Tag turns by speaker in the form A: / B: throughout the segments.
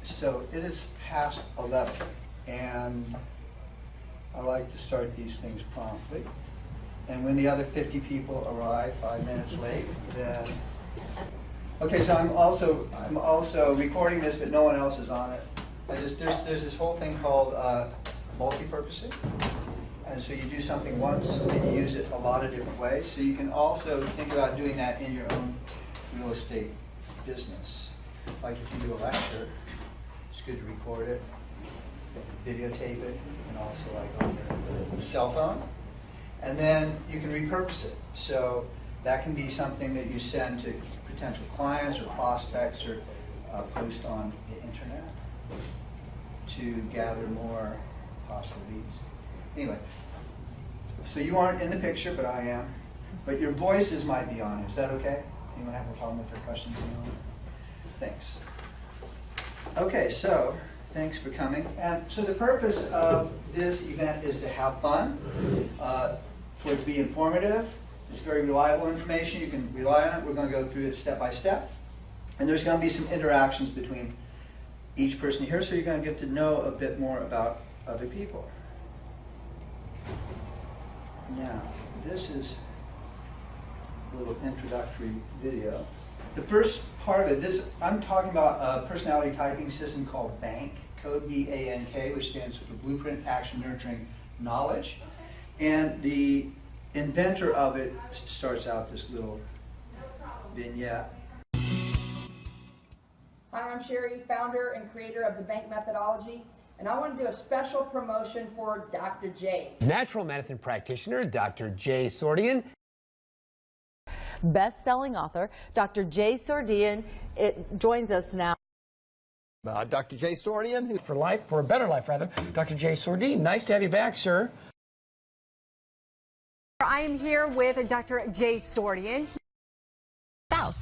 A: So it is past 11, and I like to start these things promptly. And when the other 50 people arrive 5 minutes late, then... Okay, so I'm also recording this, but no one else is on it. There's this whole thing called multi-purposing. And so you do something once and you use it a lot of different ways. So you can also think about doing that in your own real estate business. Like if you do a lecture, it's good to record it, videotape it, and also like on your cell phone. And then you can repurpose it. So that can be something that you send to potential clients or prospects or post on the internet to gather more possible leads. Anyway, so you aren't in the picture, but I am. But your voices might be on. Is that okay? Anyone have a problem with their questions? Thanks. Okay, so thanks for coming. And so the purpose of this event is to have fun, for it to be informative. It's very reliable information. You can rely on it. We're going to go through it step by step. And there's going to be some interactions between each person here, so you're going to get to know a bit more about other people. Now, this is a little introductory video. The first part of it, I'm talking about a personality typing system called B.A.N.K, code B.A.N.K, which stands for Blueprint Action Nurturing Knowledge. And the inventor of it starts out this little vignette.
B: Hi, I'm Sherry, founder and creator of the B.A.N.K methodology, and I want to do a special promotion for Dr. J.
C: Natural medicine practitioner, Dr. J. Sordean.
D: Best-selling author, Dr. J. Sordean, joins us now.
C: Dr. J. Sordean, who's for life, for a better life rather. Dr. J. Sordean, nice to have you back, sir.
E: I am here with Dr. J. Sordean.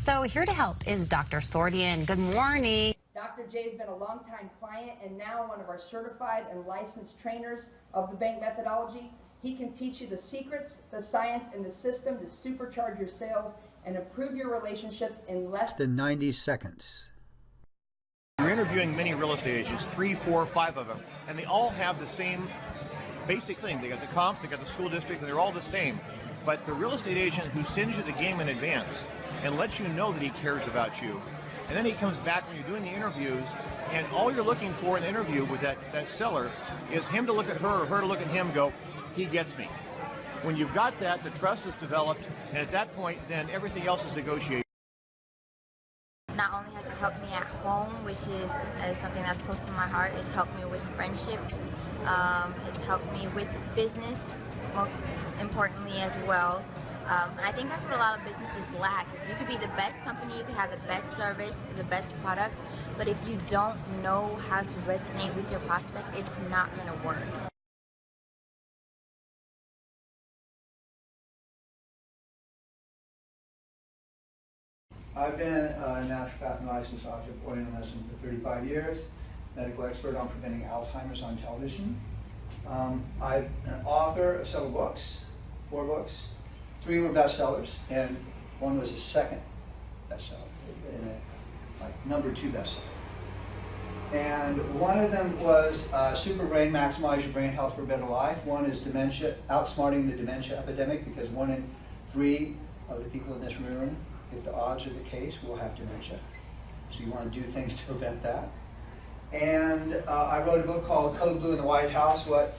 F: So here to help is Dr. Sordean. Good morning.
B: Dr. J has been a longtime client and now one of our certified and licensed trainers of the B.A.N.K methodology. He can teach you the secrets, the science, and the system to supercharge your sales and improve your relationships in less
A: than 90 seconds.
G: You're interviewing many real estate agents, 3, 4, 5 of them, and they all have the same basic thing. They got the comps, they got the school district, and they're all the same. But the real estate agent who sends you the game in advance and lets you know that he cares about you, and then he comes back when you're doing the interviews, and all you're looking for in the interview with that seller is him to look at her or her to look at him and go, he gets me. When you've got that, the trust is developed, and at that point, then everything else is negotiated.
F: Not only has it helped me at home, which is something that's close to my heart, it's helped me with friendships, it's helped me with business, most importantly as well. And I think that's what a lot of businesses lack, is you could be the best company, you could have the best service, the best product, but if you don't know how to resonate with your prospect, it's not going to work.
A: I've been a naturopath and licensed doctor of Oriental medicine for 35 years, medical expert on preventing Alzheimer's on television. I'm an author of several books, 4 books. 3 were bestsellers, and 1 was a second bestseller, and like number 2 bestseller. And one of them was Super Brain, Maximize Your Brain Health for a Better Life. One is Dementia, Outsmarting the Dementia Epidemic, because 1 in 3 of the people in this room, if the odds are the case, will have dementia. So you want to do things to prevent that. And I wrote a book called Code Blue in the White House, What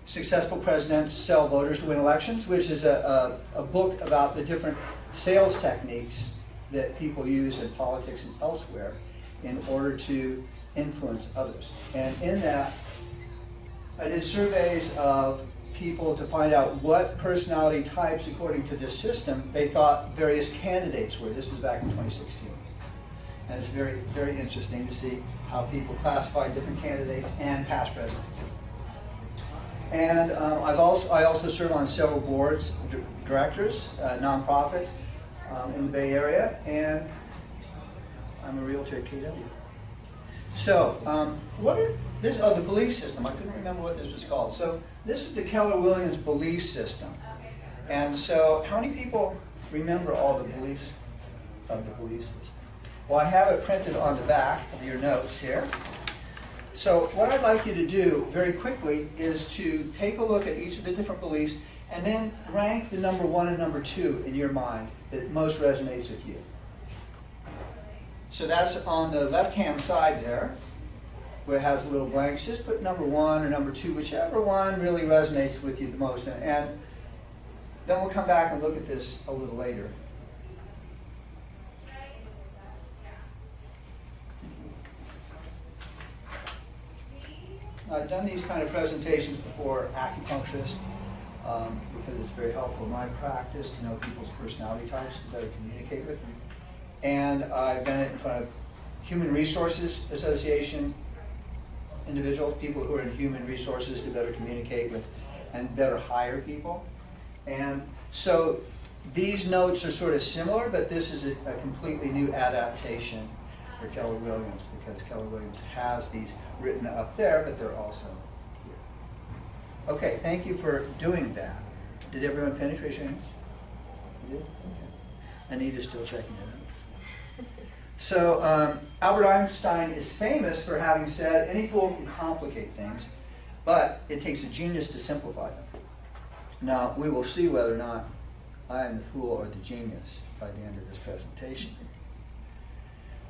A: Successful Presidents Sell Voters to Win Elections, which is a book about the different sales techniques that people use in politics and elsewhere in order to influence others. And in that, I did surveys of people to find out what personality types, according to this system, they thought various candidates were. This was back in 2016. And it's very, very interesting to see how people classify different candidates and past presidents. And I also serve on several boards, directors, nonprofits in the Bay Area, and I'm a realtor at KW. So, the belief system. I couldn't remember what this was called. So, this is the Keller Williams Belief System. And so, how many people remember all the beliefs of the belief system? Well, I have it printed on the back of your notes here. So what I'd like you to do very quickly is to take a look at each of the different beliefs and then rank the number 1 and number 2 in your mind that most resonates with you. So that's on the left-hand side there, where it has a little blanks. Just put number 1 or number 2, whichever one really resonates with you the most. And then we'll come back and look at this a little later. I've done these kind of presentations before, acupuncturists, because it's very helpful in my practice to know people's personality types to better communicate with them. And I've done it in front of Human Resources Association individuals, people who are in human resources to better communicate with and better hire people. And so these notes are sort of similar, but this is a completely new adaptation for Keller Williams, because Keller Williams has these written up there, but they're also here. Okay, thank you for doing that. Did everyone finish? Raise your hands. You did? Okay. Anita's still checking it out. So Albert Einstein is famous for having said, any fool can complicate things, but it takes a genius to simplify them. Now, we will see whether or not I am the fool or the genius by the end of this presentation.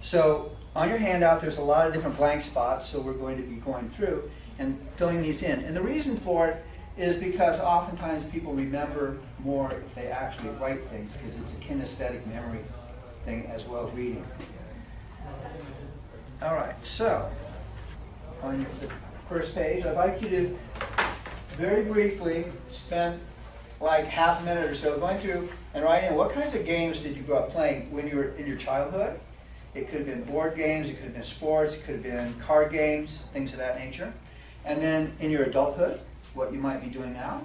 A: So on your handout, there's a lot of different blank spots, so we're going to be going through and filling these in. And the reason for it is because oftentimes people remember more if they actually write things, because it's a kinesthetic memory thing as well as reading. All right, so on the first page, I'd like you to very briefly spend like half a minute or so going through and writing in what kinds of games did you grow up playing when you were in your childhood. It could have been board games, it could have been sports, it could have been card games, things of that nature. And then in your adulthood, what you might be doing now,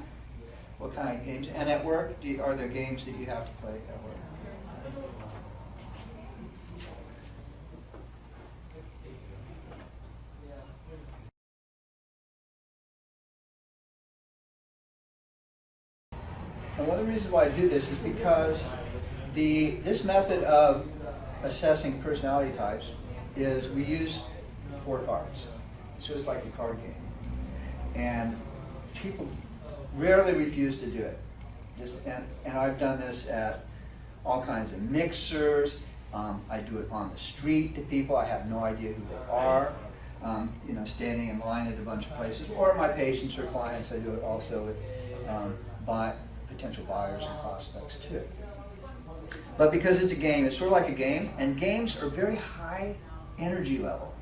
A: what kind of games. And at work, are there games that you have to play at work? And one of the reasons why I do this is because this method of assessing personality types is we use 4 cards. It's just like a card game. And people rarely refuse to do it. And I've done this at all kinds of mixers. I do it on the street to people. I have no idea who they are. Standing in line at a bunch of places. Or my patients or clients, I do it also with potential buyers and prospects too. But because it's a game, it's sort of like a game, and games are very high energy level.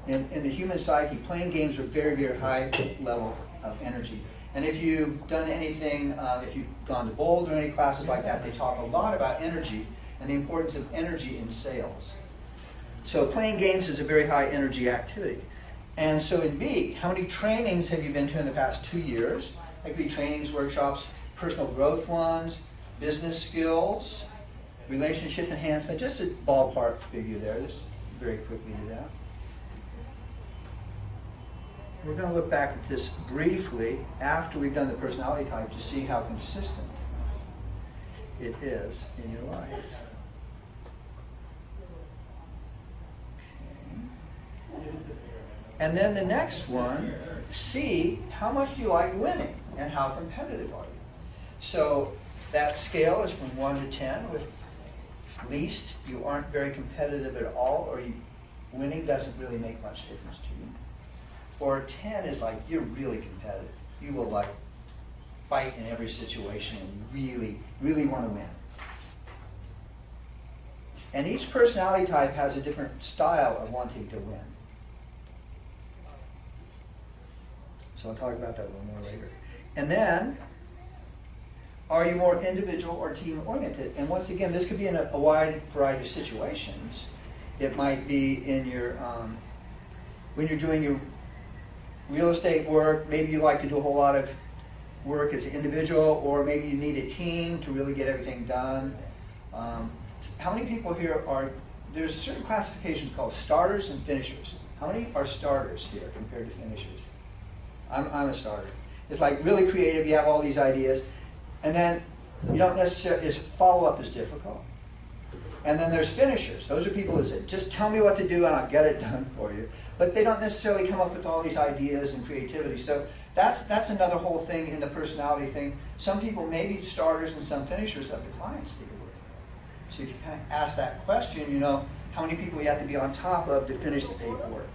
A: In the human psyche, playing games are very, very high level of energy. And if you've done anything, if you've gone to Bold or any classes like that, they talk a lot about energy and the importance of energy in sales. So playing games is a very high energy activity. And so in B, how many trainings have you been to in the past 2 years? That could be trainings, workshops, personal growth ones, business skills, relationship enhancement, just a ballpark figure there. Just very quickly do that. We're going to look back at this briefly after we've done the personality type to see how consistent it is in your life. Okay. And then the next one, C, how much do you like winning and how competitive are you? So that scale is from 1 to 10, with least you aren't very competitive at all, or winning doesn't really make much difference to you. Or 10 is like you're really competitive. You will like fight in every situation and really, really want to win. And each personality type has a different style of wanting to win. So I'll talk about that a little more later. And then, are you more individual or team-oriented? And once again, this could be in a wide variety of situations. It might be in your, when you're doing your real estate work, maybe you like to do a whole lot of work as an individual, or maybe you need a team to really get everything done. How many people here there's certain classifications called starters and finishers. How many are starters here compared to finishers? I'm a starter. It's like really creative, you have all these ideas, and then you don't necessarily, follow-up is difficult. And then there's finishers. Those are people who say, just tell me what to do and I'll get it done for you. But they don't necessarily come up with all these ideas and creativity. So that's another whole thing in the personality thing. Some people may be starters and some finishers that the clients deal with. So if you kind of ask that question, you know, how many people you have to be on top of to finish the paperwork?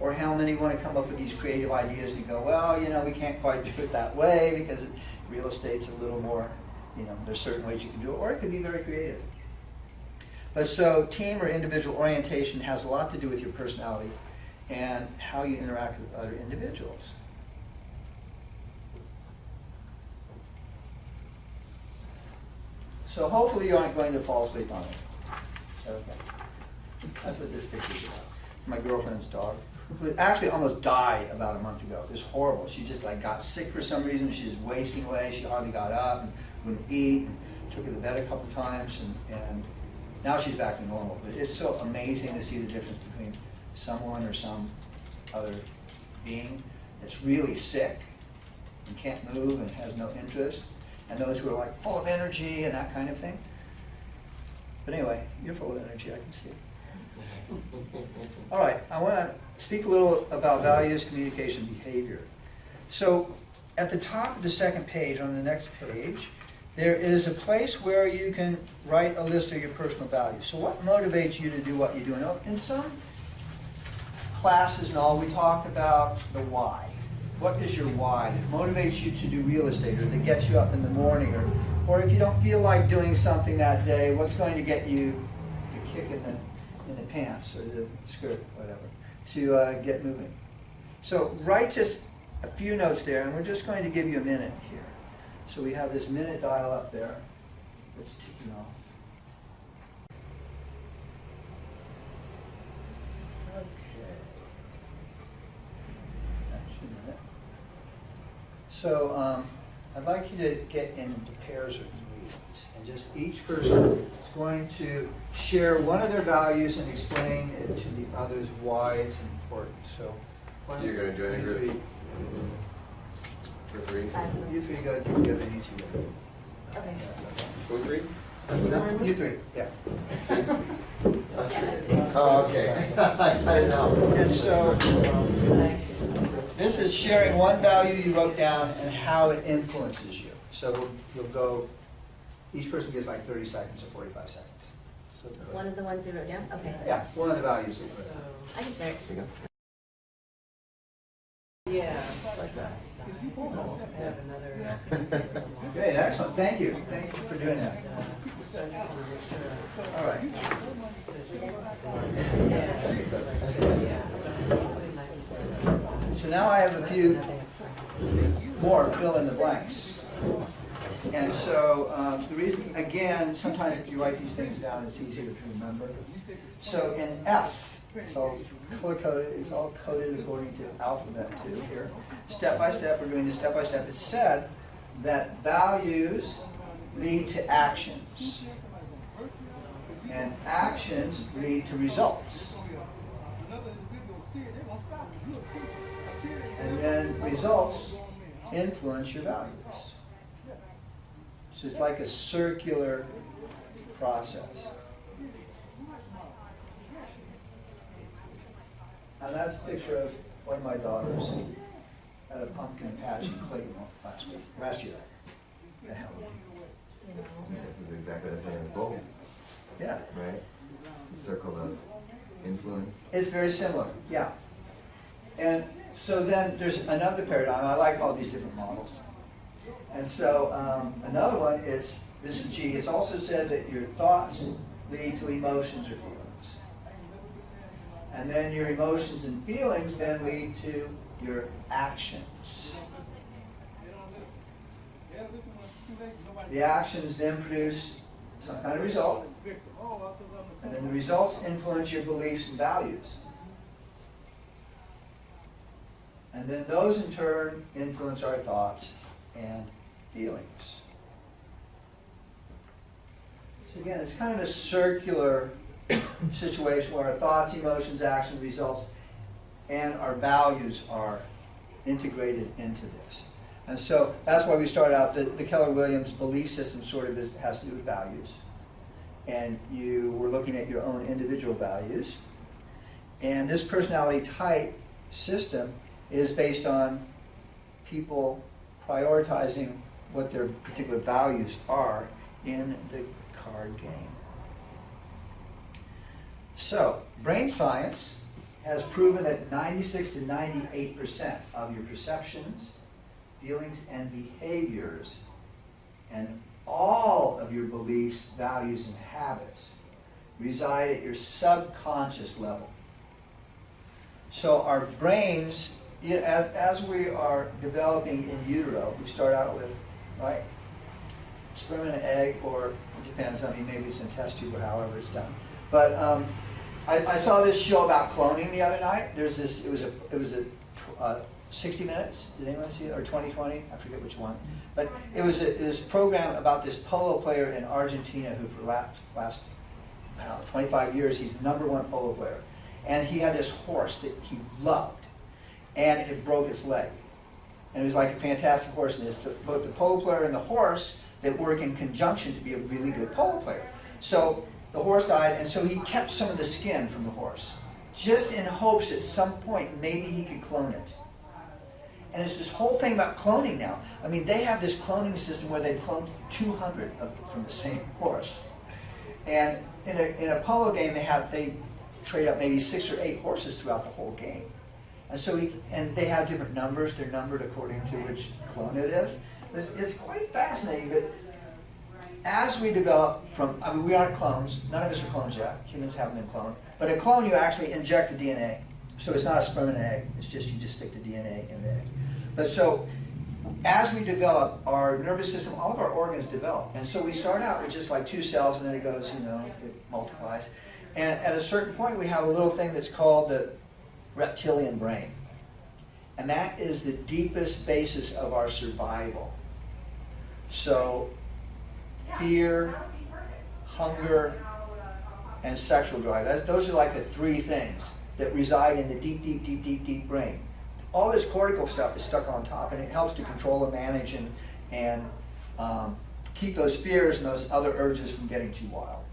A: Or how many want to come up with these creative ideas and you go, well, you know, we can't quite do it that way because real estate's a little more, you know, there's certain ways you can do it, or it could be very creative. But so team or individual orientation has a lot to do with your personality and how you interact with other individuals. So hopefully you aren't going to fall asleep on it. Okay. That's what this picture's about. My girlfriend's dog, who actually almost died about a month ago. It was horrible. She just like got sick for some reason. She was wasting away. She hardly got up and wouldn't eat. And took her to the vet a couple times, and now she's back to normal. But it's so amazing to see the difference between someone or some other being that's really sick and can't move and has no interest, and those who are like full of energy and that kind of thing. But anyway, you're full of energy, I can see it. All right, I want to speak a little about values, communication, behavior. So at the top of the second page, on the next page, there is a place where you can write a list of your personal values. So what motivates you to do what you do? Now, in some classes and all, we talk about the why. What is your why that motivates you to do real estate, or that gets you up in the morning, or if you don't feel like doing something that day, what's going to get you the kick in the pants or the skirt, whatever, to get moving. So write just a few notes there, and we're just going to give you a minute here. So we have this minute dial up there that's ticking off. Okay. That's your minute. So I'd like you to get into pairs or threes, and just each person is going to share one of their values and explain it to the others why it's important. So
H: you're going to do it in a group? For three?
A: You three go together, you two go.
H: Okay. Who three?
A: You three, yeah.
H: Oh, okay. I know.
A: And so this is sharing one value you wrote down and how it influences you. So you'll go, each person gets like 30 seconds or 45 seconds. So,
I: one of the ones we wrote down? Okay.
A: yeah, one of the values.
I: I can start.
H: Here you go.
I: Yeah.
A: Like that. Great, excellent. Thank you. Thank you for doing that. All right. So now I have a few more fill in the blanks. And so the reason, again, sometimes if you write these things down, it's easier to remember. So in F, it's all color-coded, it's all coded according to alphabet 2 here. Step by step, we're doing this step by step. It said that values lead to actions, and actions lead to results. And then results influence your values. So it's like a circular process. And that's a picture of one of my daughters at a pumpkin patch in Clayton last year at Halloween.
H: This is exactly the same as bowl,
A: Yeah,
H: right? Circle of influence.
A: it's very similar, yeah. And so then there's another paradigm. I like all these different models. And so another one is, this is G. It's also said that your thoughts lead to emotions or feelings. And then your emotions and feelings then lead to your actions. The actions then produce some kind of result. And then the results influence your beliefs and values. And then those in turn influence our thoughts and feelings. So again, it's kind of a circular situation where our thoughts, emotions, actions, results, and our values are integrated into this. And so that's why we started out, the Keller Williams Belief System sort of has to do with values. and you were looking at your own individual values. And this personality type system is based on people prioritizing what their particular values are in the card game. So, brain science has proven that 96 to 98% of your perceptions, feelings, and behaviors, and all of your beliefs, values, and habits reside at your subconscious level. So our brains, as we are developing in utero, we start out with, right, sperm and an egg, or it depends, I mean, maybe it's in a test tube or however it's done. But I saw this show about cloning the other night. There's this, it was a 60 Minutes, did anyone see it, or 2020, I forget which one. But it was this program about this polo player in Argentina who for the last I don't know, 25 years, he's the #1 polo player. And he had this horse that he loved, and it broke its leg. And it was like a fantastic horse, and it's both the polo player and the horse that work in conjunction to be a really good polo player. So the horse died, and so he kept some of the skin from the horse, just in hopes at some point maybe he could clone it. And it's this whole thing about cloning now. I mean, they have this cloning system where they've cloned 200 from the same horse. And in a polo game, they trade up maybe 6 or 8 horses throughout the whole game. And so they have different numbers. They're numbered according to which clone it is. It's quite fascinating. But as we develop I mean, we aren't clones. None of us are clones yet. Humans haven't been cloned. But a clone, you actually inject the DNA. So it's not a sperm and an egg. It's just you just stick the DNA in the egg. But so as we develop, our nervous system, all of our organs develop. And so we start out with just like 2 cells, and then it goes, it multiplies. And at a certain point, we have a little thing that's called the reptilian brain. And that is the deepest basis of our survival. So fear, hunger, and sexual drive. Those are like the 3 things that reside in the deep, deep, deep, deep, deep brain. All this cortical stuff is stuck on top, and it helps to control and manage and keep those fears and those other urges from getting too wild.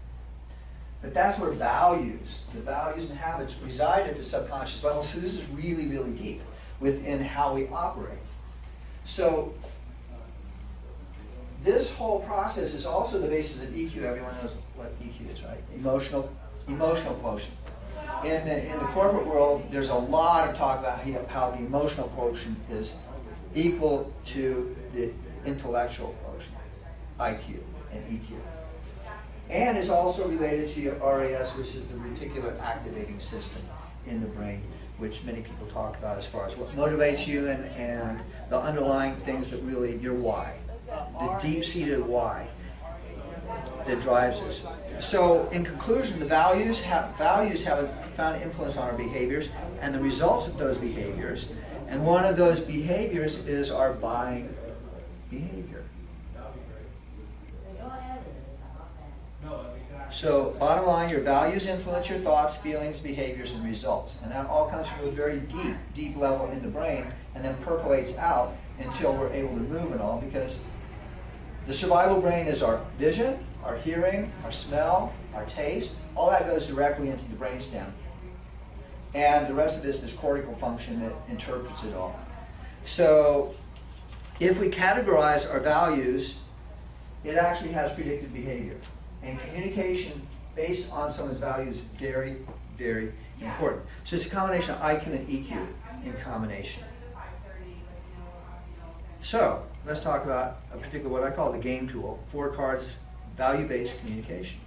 A: But that's where the values and habits reside at the subconscious level. So this is really, really deep within how we operate. So this whole process is also the basis of EQ. Everyone knows what EQ is, right? Emotional quotient. In the corporate world, there's a lot of talk about how the emotional quotient is equal to the intellectual quotient, IQ and EQ. And is also related to your RAS, which is the reticular activating system in the brain, which many people talk about as far as what motivates you and the underlying things that really, your why, the deep-seated why that drives us. So in conclusion, the values have a profound influence on our behaviors and the results of those behaviors. And one of those behaviors is our buying behavior. So bottom line, your values influence your thoughts, feelings, behaviors, and results. And that all comes from a very deep, deep level in the brain and then percolates out until we're able to move it all, because the survival brain is our vision, our hearing, our smell, our taste. All that goes directly into the brainstem. And the rest of this is cortical function that interprets it all. So if we categorize our values, it actually has predictive behavior. And communication based on someone's values is very, very important. So it's a combination of IQ and EQ in combination. So let's talk about a particular, what I call the game tool, 4 cards, value-based communication.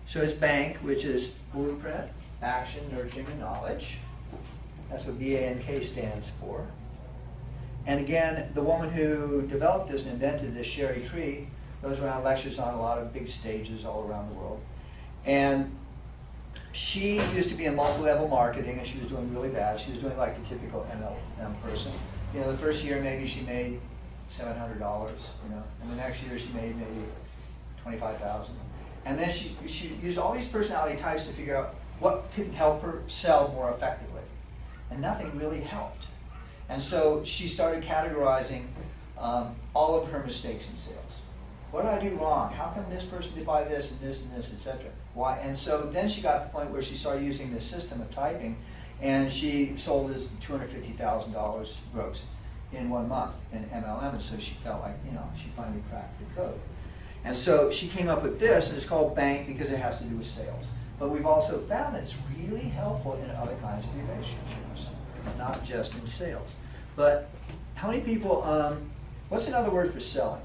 A: So it's B.A.N.K, which is blueprint, action, nurturing, and knowledge. That's what B.A.N.K stands for. And again, the woman who developed this and invented this, Sherry Tree, goes around, lectures on a lot of big stages all around the world. And she used to be in multi-level marketing, and she was doing really bad. She was doing like the typical MLM person. The first year maybe she made $700, and the next year she made maybe $25,000. And then she used all these personality types to figure out what could help her sell more effectively. And nothing really helped. And so she started categorizing all of her mistakes in sales. What did I do wrong? How come this person did buy this and this, etc.? Why? And so then she got to the point where she started using this system of typing, and she sold us $250,000 gross in 1 month in MLM, and so she felt like, you know, she finally cracked the code. And so she came up with this, and it's called B.A.N.K because it has to do with sales. But we've also found that it's really helpful in other kinds of relationships, not just in sales. But how many people, what's another word for selling?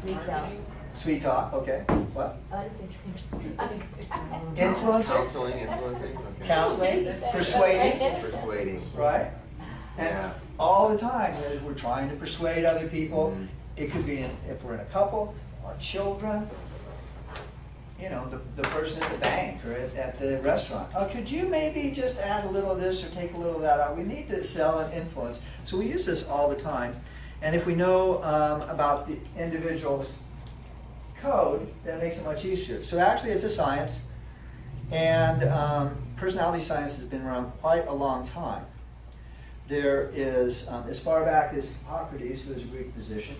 I: Retail.
A: Sweet talk, okay. What?
I: Influencing.
A: Influencing?
H: Counseling, influencing, okay.
A: Counseling, persuading,
H: Persuading.
A: right? And
H: Yeah.
A: all the time, as we're trying to persuade other people,
H: Mhm.
A: it could be if we're in a couple, our children, you know, the person at the bank or at the restaurant. Oh, could you maybe just add a little of this or take a little of that out? We need to sell and influence. So we use this all the time. And if we know about the individual's code, then it makes it much easier. So actually it's a science, and personality science has been around quite a long time. There is, as far back as Hippocrates, who was a Greek physician,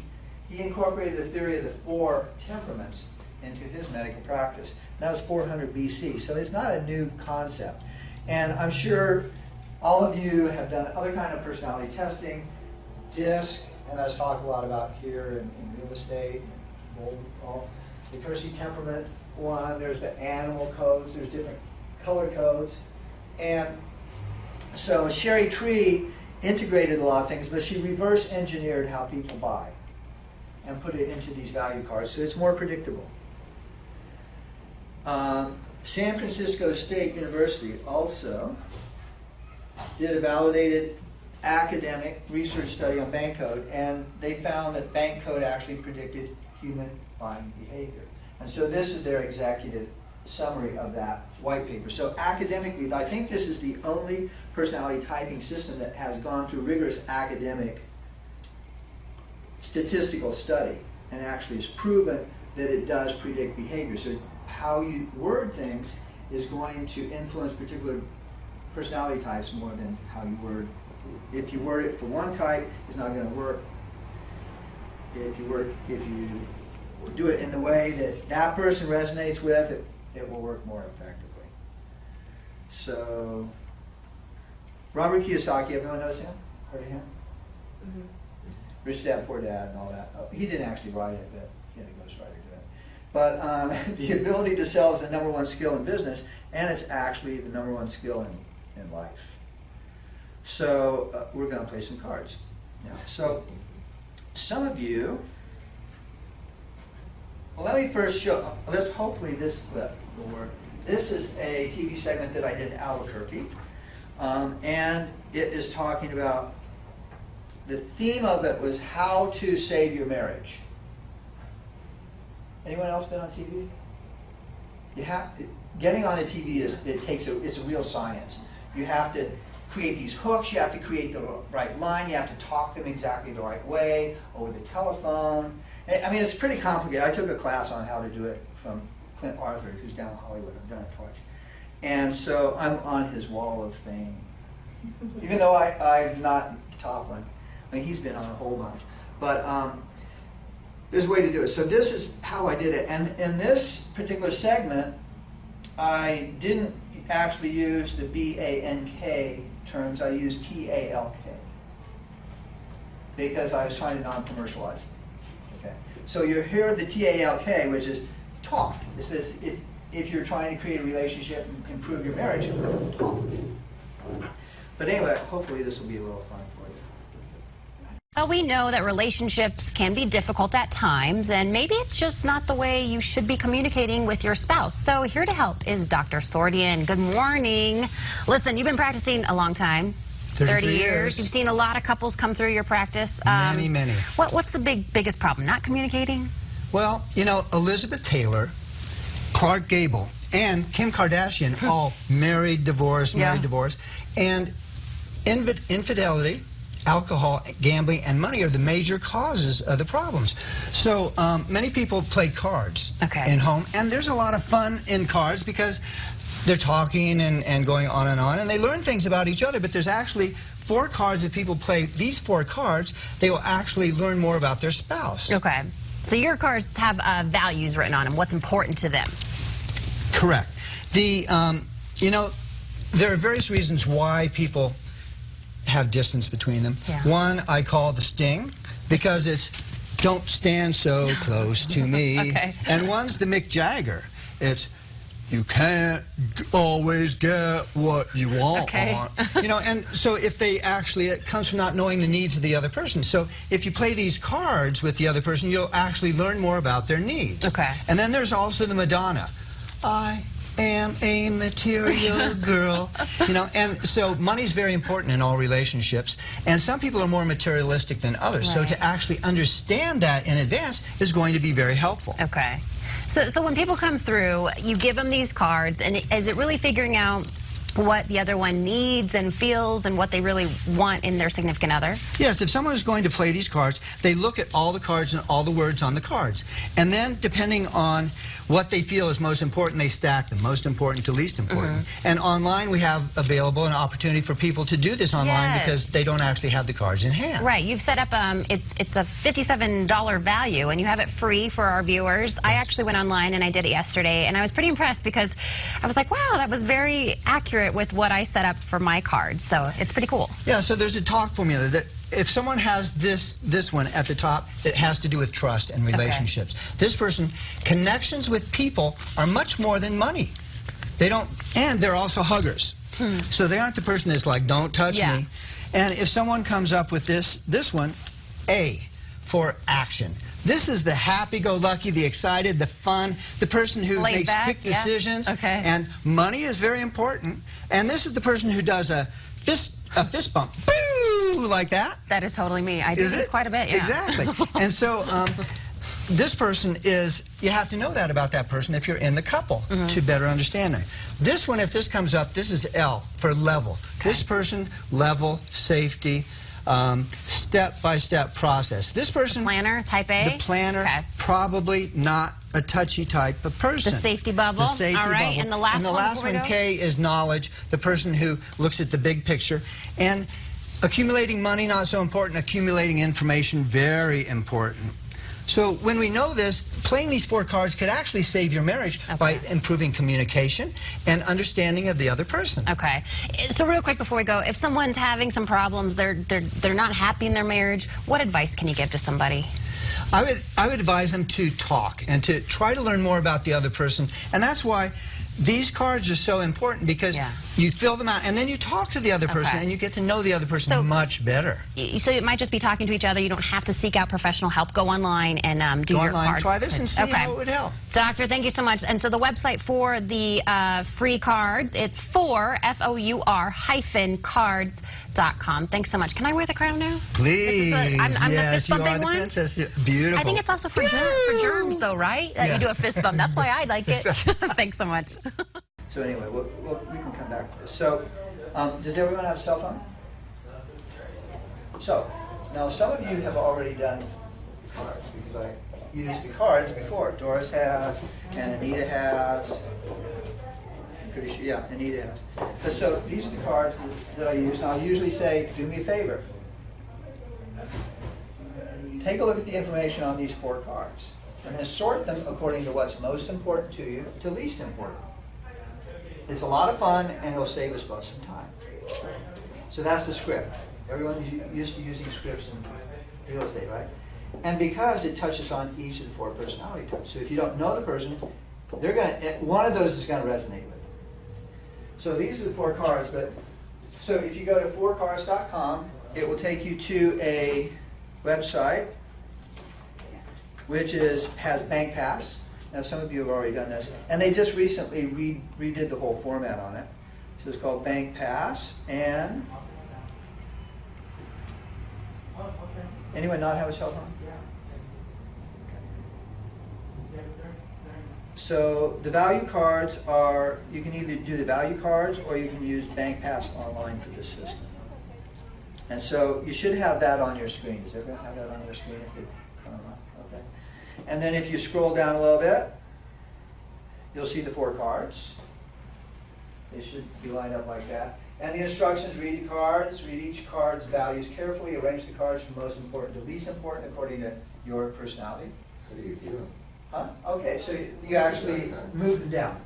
A: he incorporated the theory of the 4 temperaments into his medical practice. And that was 400 BC, so it's not a new concept. And I'm sure all of you have done other kind of personality testing, DISC, and that's talked a lot about here in real estate, the Kersey temperament one, there's the animal codes, there's different color codes. And so Sherry Tree integrated a lot of things, but she reverse engineered how people buy and put it into these value cards, so it's more predictable. San Francisco State University also did a validated academic research study on bank code, and they found that bank code actually predicted human buying behavior. And so this is their executive summary of that white paper. So academically, I think this is the only personality typing system that has gone through rigorous academic statistical study and actually has proven that it does predict behavior. So how you word things is going to influence particular personality types more than how you word. If you word it for one type, it's not going to work. If you do it in the way that that person resonates with, it will work more effectively. So, Robert Kiyosaki, everyone knows him? Heard of him?
I: Mm-hmm.
A: Rich Dad, Poor Dad, and all that. Oh, he didn't actually write it, but he had a ghostwriter do it. But the ability to sell is the #1 skill in business, and it's actually the #1 skill in life. So we're going to play some cards now. So some of you, well, let me first show, hopefully this clip will work. This is a TV segment that I did in Albuquerque, and it is talking about, the theme of it was how to save your marriage. Anyone else been on TV? Getting on a TV it's a real science. You have to create these hooks, you have to create the right line, you have to talk them exactly the right way over the telephone. I mean, it's pretty complicated. I took a class on how to do it from Clint Arthur, who's down in Hollywood. I've done it twice. And so I'm on his wall of fame. Even though I'm not the top one. I mean, he's been on a whole bunch. But there's a way to do it. So this is how I did it. And in this particular segment, I didn't actually use the B.A.N.K terms. I used T.A.L.K. because I was trying to non-commercialize it. Okay. So you hear the T.A.L.K, which is talk. It says if you're trying to create a relationship and improve your marriage, talk. But anyway, hopefully this will be a little fun for you.
J: Well, we know that relationships can be difficult at times, and maybe it's just not the way you should be communicating with your spouse. So here to help is Dr. Sordean. Good morning. Listen, you've been practicing a long time. 30 years. You've seen a lot of couples come through your practice.
K: Many.
J: What's the biggest problem? Not communicating?
K: Well, you know, Elizabeth Taylor, Clark Gable, and Kim Kardashian all married, divorced, married, divorced. And infidelity, alcohol, gambling, and money are the major causes of the problems. So many people play cards in home, and there's a lot of fun in cards because they're talking and going on, and they learn things about each other, but there's actually 4 cards. If people play these 4 cards, they will actually learn more about their spouse.
J: Okay. So your cards have values written on them, what's important to them.
K: Correct. You know, there are various reasons why people have distance between them.
J: Yeah.
K: One I call the sting, because it's don't stand so close to me.
J: Okay.
K: And one's the Mick Jagger. It's you can't always get what you want.
J: Okay.
K: You know, and so if they actually, it comes from not knowing the needs of the other person. So if you play these cards with the other person, you'll actually learn more about their needs.
J: Okay.
K: And then there's also the Madonna. I am a material girl. You know, and so money's very important in all relationships, and some people are more materialistic than others.
J: Right.
K: So to actually understand that in advance is going to be very helpful.
J: Okay. So when people come through, you give them these cards, and is it really figuring out what the other one needs and feels and what they really want in their significant other?
K: Yes, if someone is going to play these cards, they look at all the cards and all the words on the cards. And then, depending on what they feel is most important, they stack them, most important to least important. And online, we have available an opportunity for people to do this online because they don't actually have the cards in hand.
J: Right. You've set up, it's a $57 value, and you have it free for our viewers. I actually went online, and I did it yesterday, and I was pretty impressed because I was like, wow, that was very accurate with what I set up for my cards, so it's pretty cool.
K: Yeah, so there's a talk formula that if someone has this one at the top, it has to do with trust and relationships. Okay. This person, connections with people are much more than money. They don't, and they're also huggers. So they aren't the person that's like, don't touch me. And if someone comes up with this one, A, for action. This is the happy-go-lucky, the excited, the fun, the person who makes quick decisions.
J: Okay.
K: And money is very important. And this is the person who does a fist bump, boo, like that.
J: That is totally me. I do this quite a bit. Yeah.
K: Exactly. And so this person is, you have to know that about that person if you're in the couple to better understand them. This one, if this comes up, this is L for level. Okay. This person, level, safety. Step-by-step process. This person...
J: The planner, type A?
K: The planner, probably not a touchy type of person.
J: The safety bubble?
K: The safety
J: all right.
K: bubble.
J: And the last
K: one, K, is knowledge, the person who looks at the big picture. And accumulating money, not so important. Accumulating information, very important. So when we know this, playing these 4 cards could actually save your marriage by improving communication and understanding of the other person.
J: Okay. So real quick before we go, if someone's having some problems, they're not happy in their marriage, what advice can you give to somebody?
K: I would advise them to talk and to try to learn more about the other person. And that's why these cards are so important, because you fill them out and then you talk to the other person and you get to know the other person much better.
J: So it might just be talking to each other. You don't have to seek out professional help. Go online and do your cards.
K: Try this and see how it would help.
J: Doctor, thank you so much. And so the website for the free cards, it's FOUR-cards.com. Thanks so much. Can I wear the crown now?
K: Please.
J: I'm the fist
K: you are
J: bumping
K: the
J: one?
K: Princess. Beautiful.
J: I think it's also for germs, though, right? You do a fist bump. That's why I like it. Thanks so much.
A: So anyway, we can come back to this. So, does everyone have a cell phone? So, now some of you have already done cards, because I used the cards before. Doris has, and Anita has. I'm pretty sure, yeah, Anita has. So these are the cards that I use. Now I usually say, do me a favor. Take a look at the information on these 4 cards. We're going to sort them according to what's most important to you to least important. It's a lot of fun, and it'll save us both some time. So that's the script. Everyone's used to using scripts in real estate, right? And because it touches on each of the 4 personality types. So if you don't know the person, they're going to, one of those is going to resonate with. So these are the 4 cards. But so if you go to 4cards.com, it will take you to a website which has Bank Pass. Now some of you have already done this, and they just recently redid the whole format on it. So it's called Bank Pass. And anyone not have a cell phone? So the value cards are, you can either do the value cards or you can use Bank Pass online for this system. And so you should have that on your screen. Does everyone have that on their screen? Okay. And then if you scroll down a little bit, you'll see the 4 cards. They should be lined up like that. And the instructions, read the cards, read each card's values carefully, arrange the cards from most important to least important according to your personality.
H: How do you do them?
A: Huh? Okay, so you actually move them down.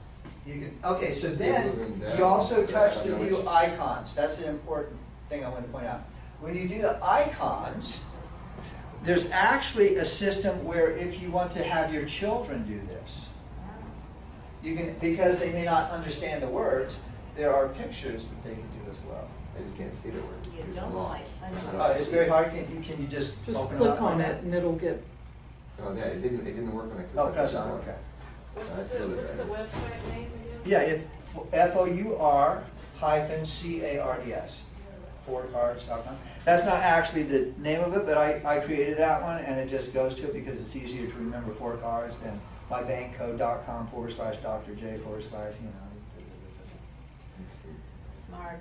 A: You can, okay, so then
H: move them down.
A: you also touch the
H: Yeah,
A: view
H: which-
A: icons. That's an important thing I want to point out. When you do the icons, there's actually a system where if you want to have your children do this, you can, because they may not understand the words, there are pictures that they can do as well.
H: I just can't see the words. It's
I: You
H: too
I: don't
H: small.
I: like.
A: It's very hard. Can you just open it up?
L: click on
A: like
L: it
A: that?
L: and it'll get.
H: No, that, it didn't work when I clicked
A: Oh,
H: on it
A: press on,
H: before.
A: okay.
H: That's really
I: What's the
H: bad.
I: website name again?
A: Yeah, FOUR-CARDS, fourcards.com. That's not actually the name of it, but I created that one, and it just goes to it because it's easier to remember 4 cards than mybankcode.com /Dr. J /
I: Smart.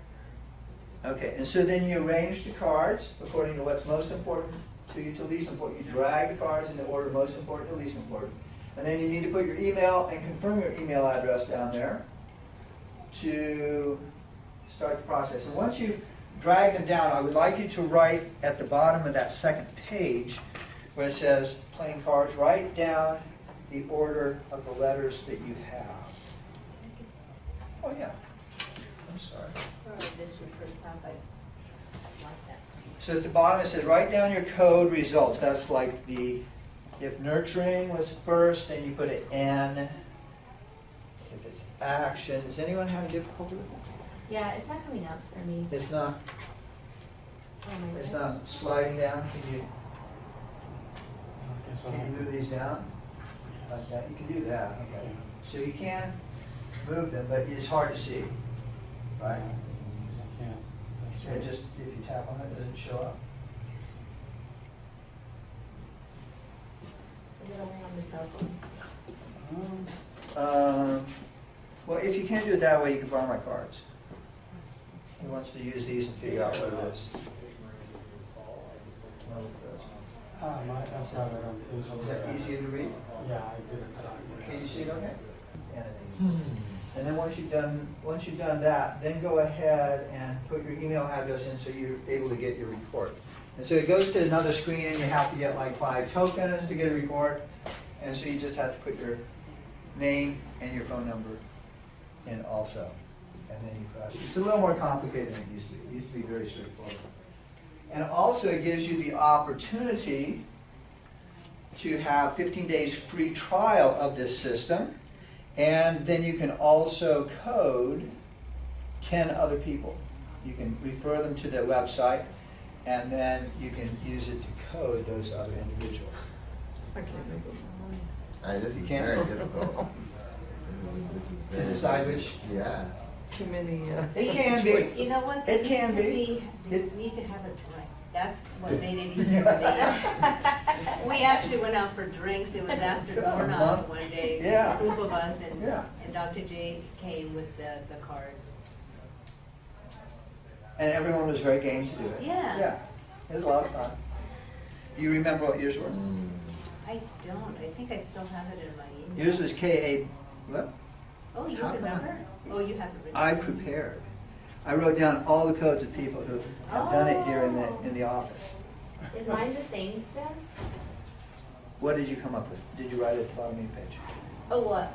A: Okay, and so then you arrange the cards according to what's most important to you to least important. You drag the cards in the order most important to least important. And then you need to put your email and confirm your email address down there to start the process. And once you've dragged them down, I would like you to write at the bottom of that second page where it says playing cards, write down the order of the letters that you have. Oh, yeah. I'm sorry.
I: Sorry, this is your first time, but I like that.
A: So at the bottom it says, write down your code results. That's like the, if nurturing was first, then you put an N. If it's action, does anyone have any difficulty with it?
I: Yeah, it's not coming up for me.
A: It's not,
I: Oh, my
A: it's
I: God.
A: not sliding down. Can you move these down? Like that? You can do that, okay. So you can move them, but it's hard to see, right? It just, if you tap on it, does it show up?
I: Is it only on the cell phone?
A: Well, if you can't do it that way, you can borrow my cards. Who wants to use these and figure out what it is? Is that easier to read?
C: Yeah, I did it.
A: Can you see it okay? And then once you've done that, then go ahead and put your email address in so you're able to get your report. And so it goes to another screen and you have to get like 5 tokens to get a report. And so you just have to put your name and your phone number in also. And then you press. It's a little more complicated than it used to be. It used to be very straightforward. And also it gives you the opportunity to have 15 days free trial of this system. And then you can also code 10 other people. You can refer them to their website, and then you can use it to code those other individuals.
L: I can't make it.
H: This is
A: You can't-
H: very difficult. This is
A: To
H: very
A: decide
H: difficult.
A: which-
H: Yeah.
L: Too many.
A: It can be.
I: You know what?
A: It can be.
I: They need to have a drink. That's what made it easier for me. We actually went out for drinks. It was after
A: About a
I: doorknob
A: month.
I: one day.
A: Yeah.
I: A group of us, and
A: Yeah.
I: and Dr. J came with the cards.
A: And everyone was very game to do it.
I: Yeah.
A: Yeah. It was a lot of fun. Do you remember what yours were?
I: I don't. I think I still have it in my email.
A: Yours was K.A. What?
I: Oh, you
A: How come
I: remember? Oh, you have it written.
A: I prepared. I wrote down all the codes of people who have done it here in the office.
I: Is mine the same stuff?
A: What did you come up with? Did you write it at the bottom of your page?
I: Oh, what?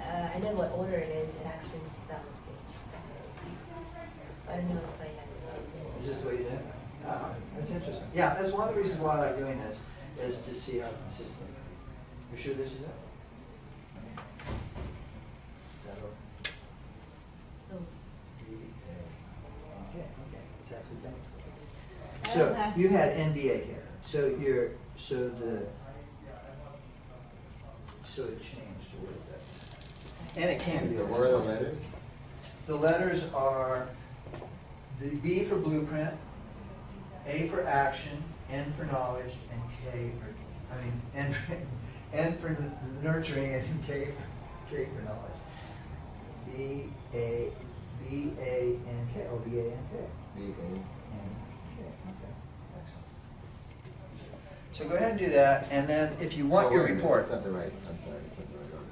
I: I know what order it is. It actually spells it. I don't know if I have the same thing.
A: Is this what you did? That's interesting. Yeah, that's one of the reasons why I like doing this, is to see how consistent. You sure this is it? Is that okay?
I: So,
A: Okay, it's actually done.
I: I don't
A: So
I: have-
A: you had NBA care. So it changed a little bit. And it can be.
H: What are the letters?
A: The letters are the B for blueprint, A for action, N for knowledge, and N for nurturing, and K for knowledge. B-A-N-K, or B-A.N.K.
H: B.A.N.K.
A: Okay, excellent. So go ahead and do that, and then if you want your report.
H: That's not the right, I'm sorry, that's not the right order.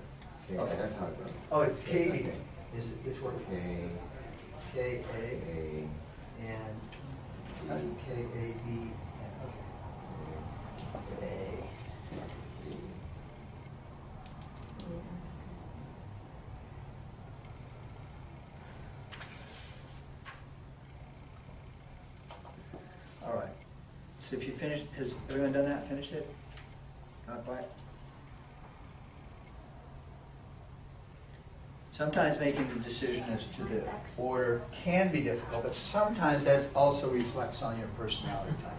H: Okay,
A: Okay.
H: that's how it goes.
A: Oh, it's KB. Is it, which one?
H: K.
A: K-A
H: A.
A: and K-A-B. A. All right. So if you finished, has everyone done that? Finished it? Not quite? Sometimes making the decision as to the order can be difficult, but sometimes that also reflects on your personality type.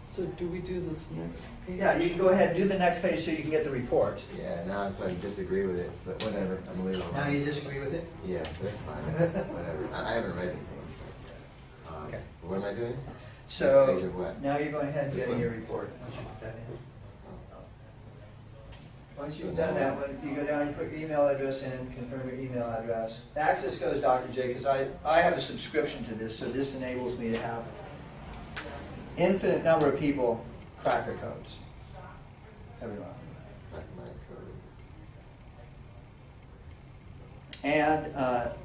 L: So do we do this next page?
A: Yeah, you can go ahead and do the next page so you can get the report.
H: Yeah, now I'm starting to disagree with it, but whatever, I'm gonna leave it alone.
A: Now you disagree with it?
H: Yeah, that's fine, whatever. I haven't read anything.
A: Okay.
H: What am I doing?
A: So,
H: Next page of what?
A: now you're going ahead and
H: This
A: getting
H: one?
A: your report. Once you put that in. Once you've done that, when you go down, you put your email address in, confirm your email address. Access goes Dr. J, because I have a subscription to this, so this enables me to have infinite number of people crack their codes. Everyone.
H: Crack my code.
A: And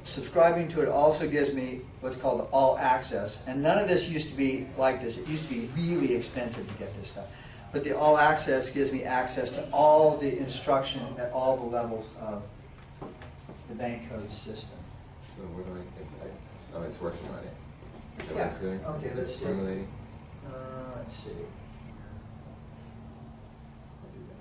A: subscribing to it also gives me what's called the all access. And none of this used to be like this. It used to be really expensive to get this stuff. But the all access gives me access to all the instruction at all the levels of the bank code system.
H: So what do I think? Oh, it's working on it. Is that what
A: Yeah.
H: it's doing?
A: Okay, let's see.
H: Formulating?
A: Let's see.
H: I'll do that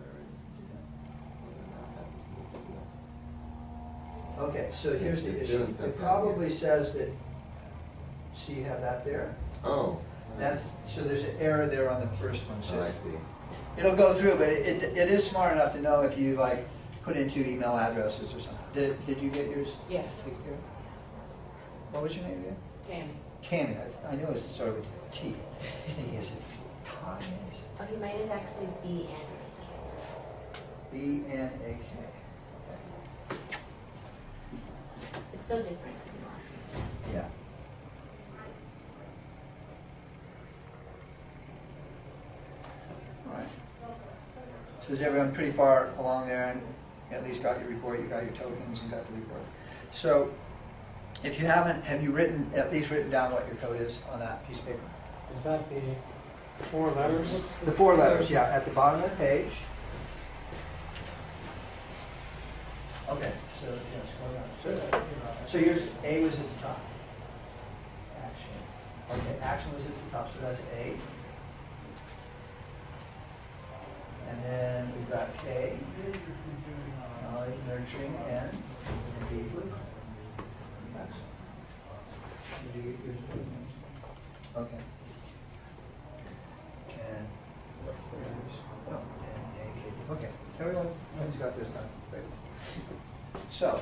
H: already.
A: Okay, so here's the
H: Keep
A: issue.
H: doing stuff
A: It
H: down
A: probably says that, see you have that there?
H: Oh.
A: That's, so there's an error there on the first one.
H: Oh,
A: So
H: I see.
A: it'll go through, but it is smart enough to know if you like put in 2 email addresses or something. Did you get yours?
L: Yes.
A: taken care of? What was your name again?
L: Tammy.
A: Tammy. I knew it started with T. I was thinking, is it Tommy?
I: Okay, mine is actually B.N.K.
A: B.N.A.K.
I: It's still different.
A: Yeah. All right. So is everyone pretty far along there and at least got your report, you got your tokens and got the report? So if you haven't, have you at least written down what your code is on that piece of paper?
M: Is that the 4 letters?
A: The 4 letters, yeah, at the bottom of the page. Okay, so, yeah, scroll down. So yours, A was at the top. Action. Okay, action was at the top, so that's A. And then we've got K, nurturing, N, and B. Did you get yours? Okay. And, oh, N-A-K. Okay, everyone's got this done. Great. So,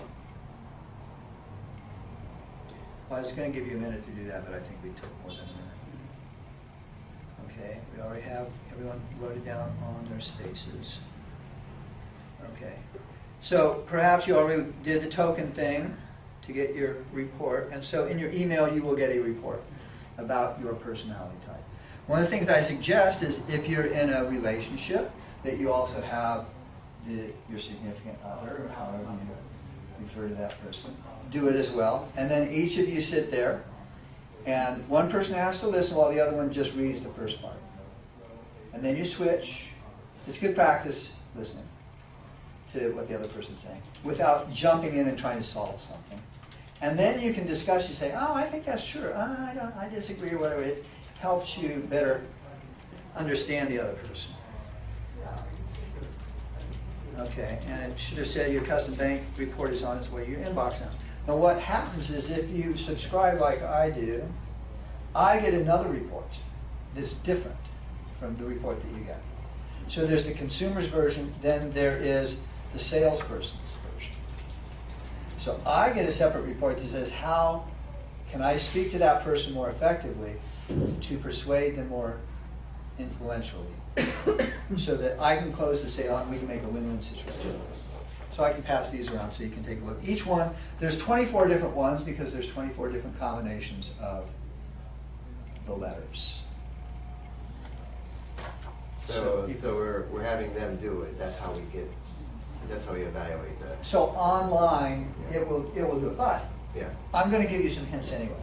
A: I was going to give you a minute to do that, but I think we took more than a minute. Okay, we already have everyone loaded down on their spaces. Okay, so perhaps you already did the token thing to get your report, and so in your email you will get a report about your personality type. One of the things I suggest is if you're in a relationship that you also have your significant other, or however you refer to that person, do it as well. And then each of you sit there, and one person has to listen while the other one just reads the first part. And then you switch. It's good practice listening to what the other person's saying without jumping in and trying to solve something. And then you can discuss, you say, oh, I think that's true. I disagree, or whatever. It helps you better understand the other person. Okay, and it should have said your custom bank report is on its way to your inbox now. Now what happens is if you subscribe like I do, I get another report that's different from the report that you get. So there's the consumer's version, then there is the salesperson's version. So I get a separate report that says, how can I speak to that person more effectively to persuade them more influentially so that I can close the sale and we can make a win-win situation. So I can pass these around so you can take a look. Each one, there's 24 different ones because there's 24 different combinations of the letters.
H: So we're having them do it. That's how we get That's how we evaluate that.
A: So online, it will do it. But
H: Yeah.
A: I'm going to give you some hints anyway.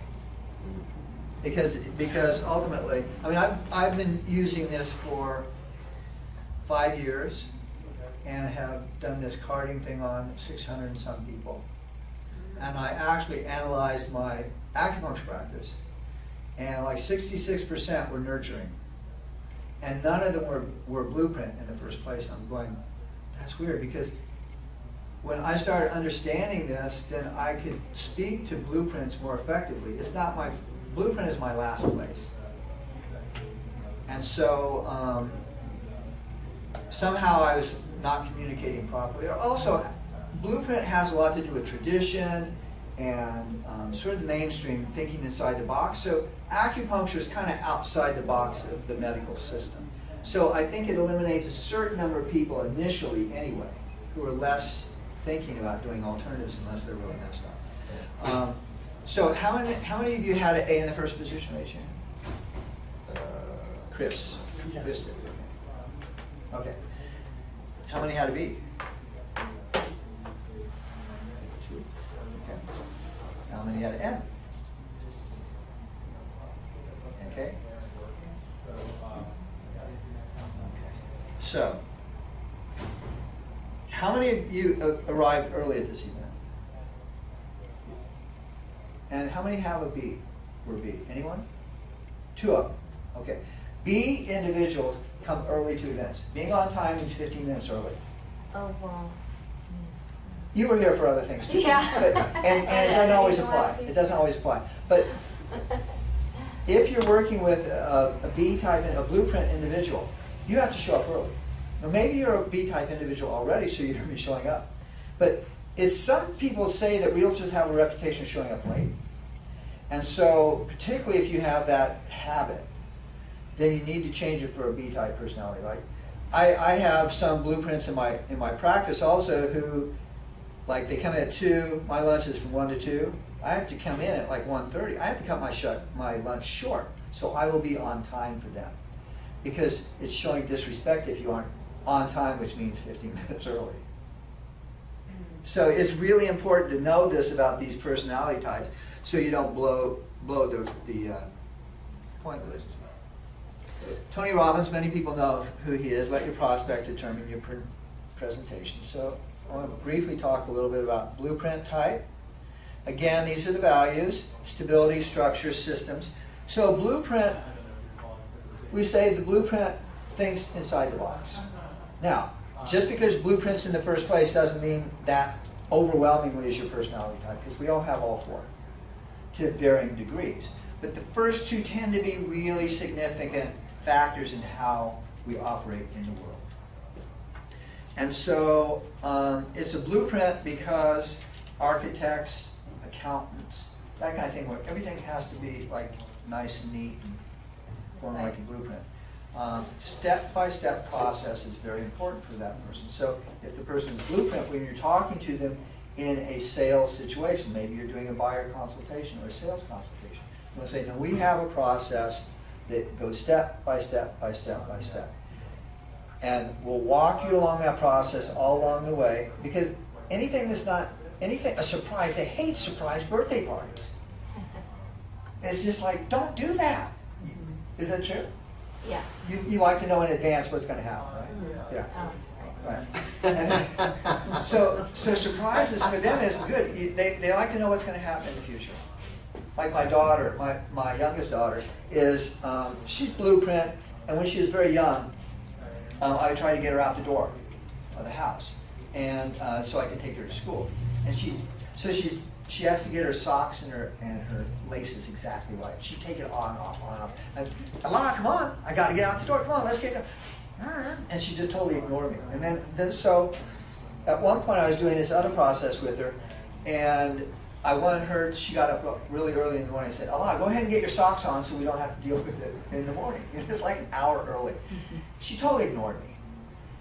A: Because ultimately, I mean, I've been using this for 5 years and have done this carding thing on 600 and some people. And I actually analyzed my acupuncture practice, and like 66% were nurturing. And none of them were blueprint in the first place. I'm going, that's weird, because when I started understanding this, then I could speak to blueprints more effectively. It's not my, blueprint is my last place. And so somehow I was not communicating properly. Also, blueprint has a lot to do with tradition and sort of the mainstream thinking inside the box. So acupuncture is kind of outside the box of the medical system. So I think it eliminates a certain number of people initially anyway, who are less thinking about doing alternatives unless they're really messed up. So how many of you had an A in the first position, raise your hand? Chris.
M: Yes.
A: Chris did. Okay. How many had a B? 2. Okay. How many had an N? Okay. Okay. So, how many of you arrived early at this event? And how many have a B? Were B? Anyone? 2 of them. Okay. B individuals come early to events. Being on time means 15 minutes early.
I: Oh, well.
A: You were here for other things too.
I: Yeah.
A: But, and it doesn't always apply. It doesn't always apply. But if you're working with a B-type, a blueprint individual, you have to show up early. Now maybe you're a B-type individual already, so you're going to be showing up. But it's, some people say that realtors have a reputation of showing up late. And so, particularly if you have that habit, then you need to change it for a B-type personality. Like, I have some blueprints in my practice also who, like, they come in at 2. My lunch is from 1 to 2. I have to come in at like 1:30. I have to cut my lunch short, so I will be on time for them, because it's showing disrespect if you aren't on time, which means 15 minutes early. So it's really important to know this about these personality types, so you don't blow the point with it. Tony Robbins, many people know who he is. Let your prospect determine your presentation. So I want to briefly talk a little bit about blueprint type. Again, these are the values: stability, structure, systems. So blueprint, we say the blueprint thinks inside the box. Now, just because blueprint's in the first place doesn't mean that overwhelmingly is your personality type, because we all have all 4 to varying degrees. But the first 2 tend to be really significant factors in how we operate in the world. And so it's a blueprint because architects, accountants, that kind of thing, where everything has to be like nice and neat and form like a blueprint. Step-by-step process is very important for that person. So if the person's blueprint, when you're talking to them in a sales situation, maybe you're doing a buyer consultation or a sales consultation, you'll say, no, we have a process that goes step by step by step by step. And we'll walk you along that process all along the way, because anything that's not, a surprise, they hate surprise birthday parties. It's just like, don't do that. Is that true?
I: Yeah.
A: You like to know in advance what's going to happen, right? Yeah. Right. And so surprises for them is good. They like to know what's going to happen in the future. Like my daughter, my youngest daughter, is she's blueprint, and when she was very young, I tried to get her out the door of the house, and so I could take her to school. And she has to get her socks and her laces exactly right. She'd take it on, off, on, off. And, Alana, come on, I got to get out the door. Come on, let's get going. And she just totally ignored me. And then so at one point I was doing this other process with her, and I wanted her, she got up really early in the morning and said, Alana, go ahead and get your socks on so we don't have to deal with it in the morning. It was like an hour early. She totally ignored me.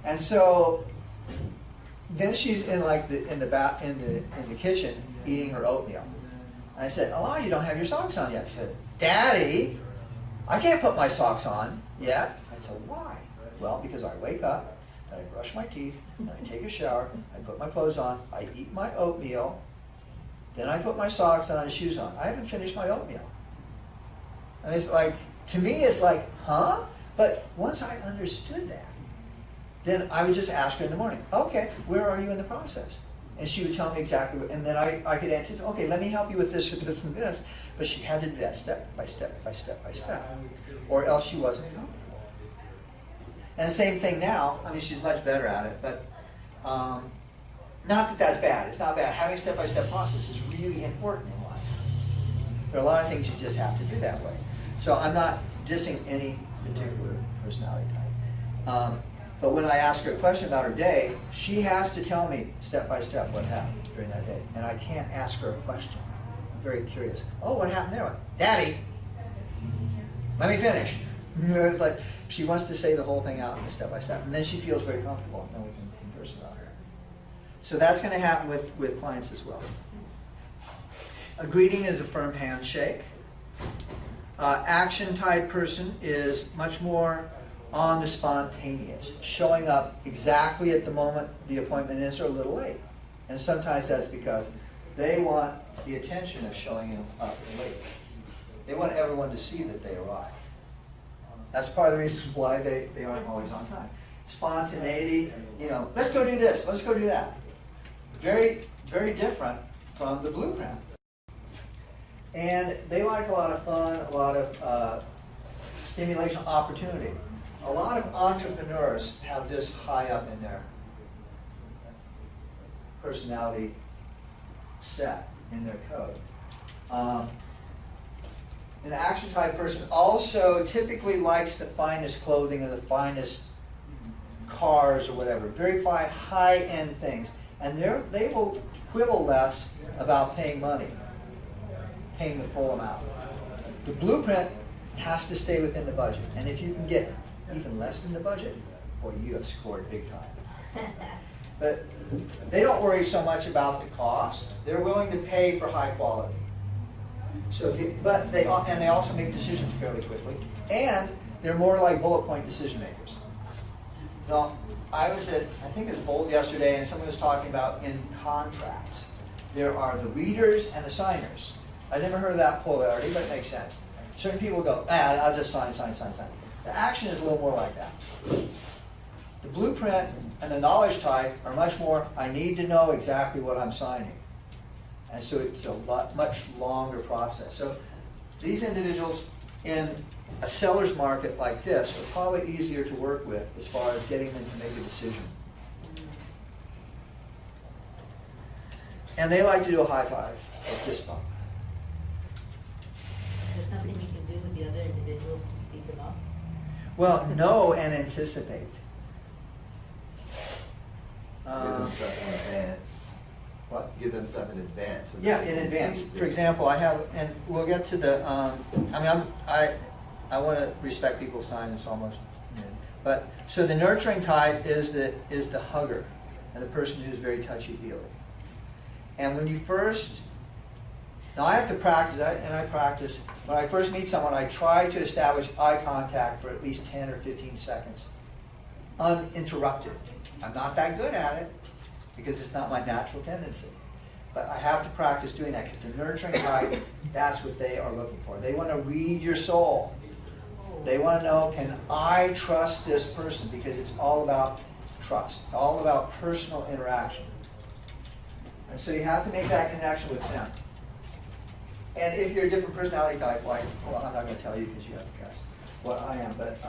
A: And so then she's in the kitchen eating her oatmeal. And I said, Alana, you don't have your socks on yet. She said, Daddy, I can't put my socks on yet. I said, why? Well, because I wake up, then I brush my teeth, then I take a shower, I put my clothes on, I eat my oatmeal, then I put my socks on and shoes on. I haven't finished my oatmeal. And it's like, to me, it's like, huh? But once I understood that, then I would just ask her in the morning, okay, where are you in the process? And she would tell me exactly what, and then I could anticipate, okay, let me help you with this, and this. But she had to do that step by step by step by step, or else she wasn't comfortable. And the same thing now, I mean, she's much better at it, but not that that's bad. It's not bad. Having a step-by-step process is really important in life. There are a lot of things you just have to do that way. So I'm not dissing any particular personality type. But when I ask her a question about her day, she has to tell me step by step what happened during that day. And I can't ask her a question. I'm very curious. Oh, what happened there? Daddy, let me finish. Like, she wants to say the whole thing out in a step by step. And then she feels very comfortable, and then we can converse about it. So that's going to happen with clients as well. A greeting is a firm handshake. Action type person is much more on the spontaneous, showing up exactly at the moment the appointment is or a little late. And sometimes that's because they want the attention of showing up late. They want everyone to see that they arrived. That's part of the reason why they aren't always on time. Spontaneity, let's go do this, let's go do that. Very, very different from the blueprint. And they like a lot of fun, a lot of stimulation, opportunity. A lot of entrepreneurs have this high up in their personality set, in their code. An action type person also typically likes the finest clothing or the finest cars or whatever, very high-end things. And they will quibble less about paying money, paying the full amount. The blueprint has to stay within the budget. And if you can get even less than the budget, boy, you have scored big time. But they don't worry so much about the cost. They're willing to pay for high quality. So, but they also make decisions fairly quickly, and they're more like bullet point decision makers. Now, I was at, I think it was Bold yesterday, and someone was talking about in contracts, there are the readers and the signers. I never heard of that polarity, but it makes sense. Certain people go, I'll just sign. The action is a little more like that. The blueprint and the knowledge type are much more, I need to know exactly what I'm signing. And so it's a much longer process. So these individuals in a seller's market like this are probably easier to work with as far as getting them to make a decision. And they like to do a high five or fist bump.
I: Is there something you can do with the other individuals to speed them up?
A: Well, know and anticipate. What?
H: Give them stuff in advance.
A: Yeah, in advance. For example, I have, and we'll get to the, I want to respect people's time, it's almost noon. But, so the nurturing type is the hugger, and the person who's very touchy-feely. And when you first, now I have to practice that, and I practice, when I first meet someone, I try to establish eye contact for at least 10 or 15 seconds, uninterrupted. I'm not that good at it, because it's not my natural tendency. But I have to practice doing that, because the nurturing type, that's what they are looking for. They want to read your soul. They want to know, can I trust this person? Because it's all about trust, all about personal interaction. And so you have to make that connection with them. And if you're a different personality type, like, well, I'm not going to tell you because you have to guess what I am, but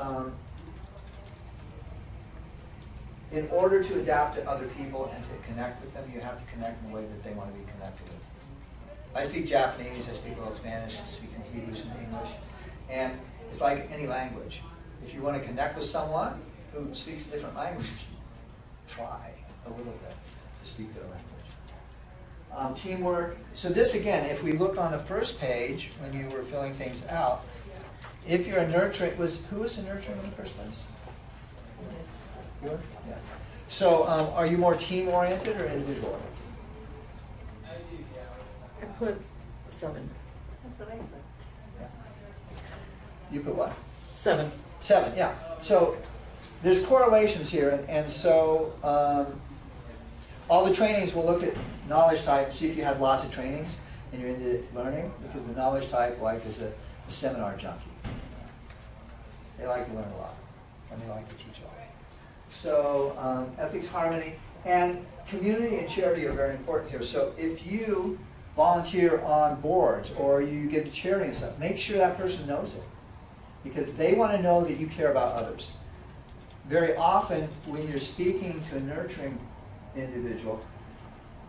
A: in order to adapt to other people and to connect with them, you have to connect in the way that they want to be connected with. I speak Japanese, I speak a little Spanish, I speak in Hebrew and English. And it's like any language. If you want to connect with someone who speaks a different language, try a little bit to speak their language. Teamwork. So this again, if we look on the first page, when you were filling things out, if you're a nurturing, who was the nurturing in the first place? You? Yeah. So are you more team-oriented or individual-oriented?
L: I put 7.
I: That's what I put.
A: Yeah. You put what?
L: 7.
A: 7, yeah. So there's correlations here, and so all the trainings will look at knowledge type and see if you have lots of trainings and you're into learning, because the knowledge type, like, is a seminar junkie. They like to learn a lot, and they like to teach a lot. So ethics, harmony, and community and charity are very important here. So if you volunteer on boards or you give to charity and stuff, make sure that person knows it, because they want to know that you care about others. Very often, when you're speaking to a nurturing individual,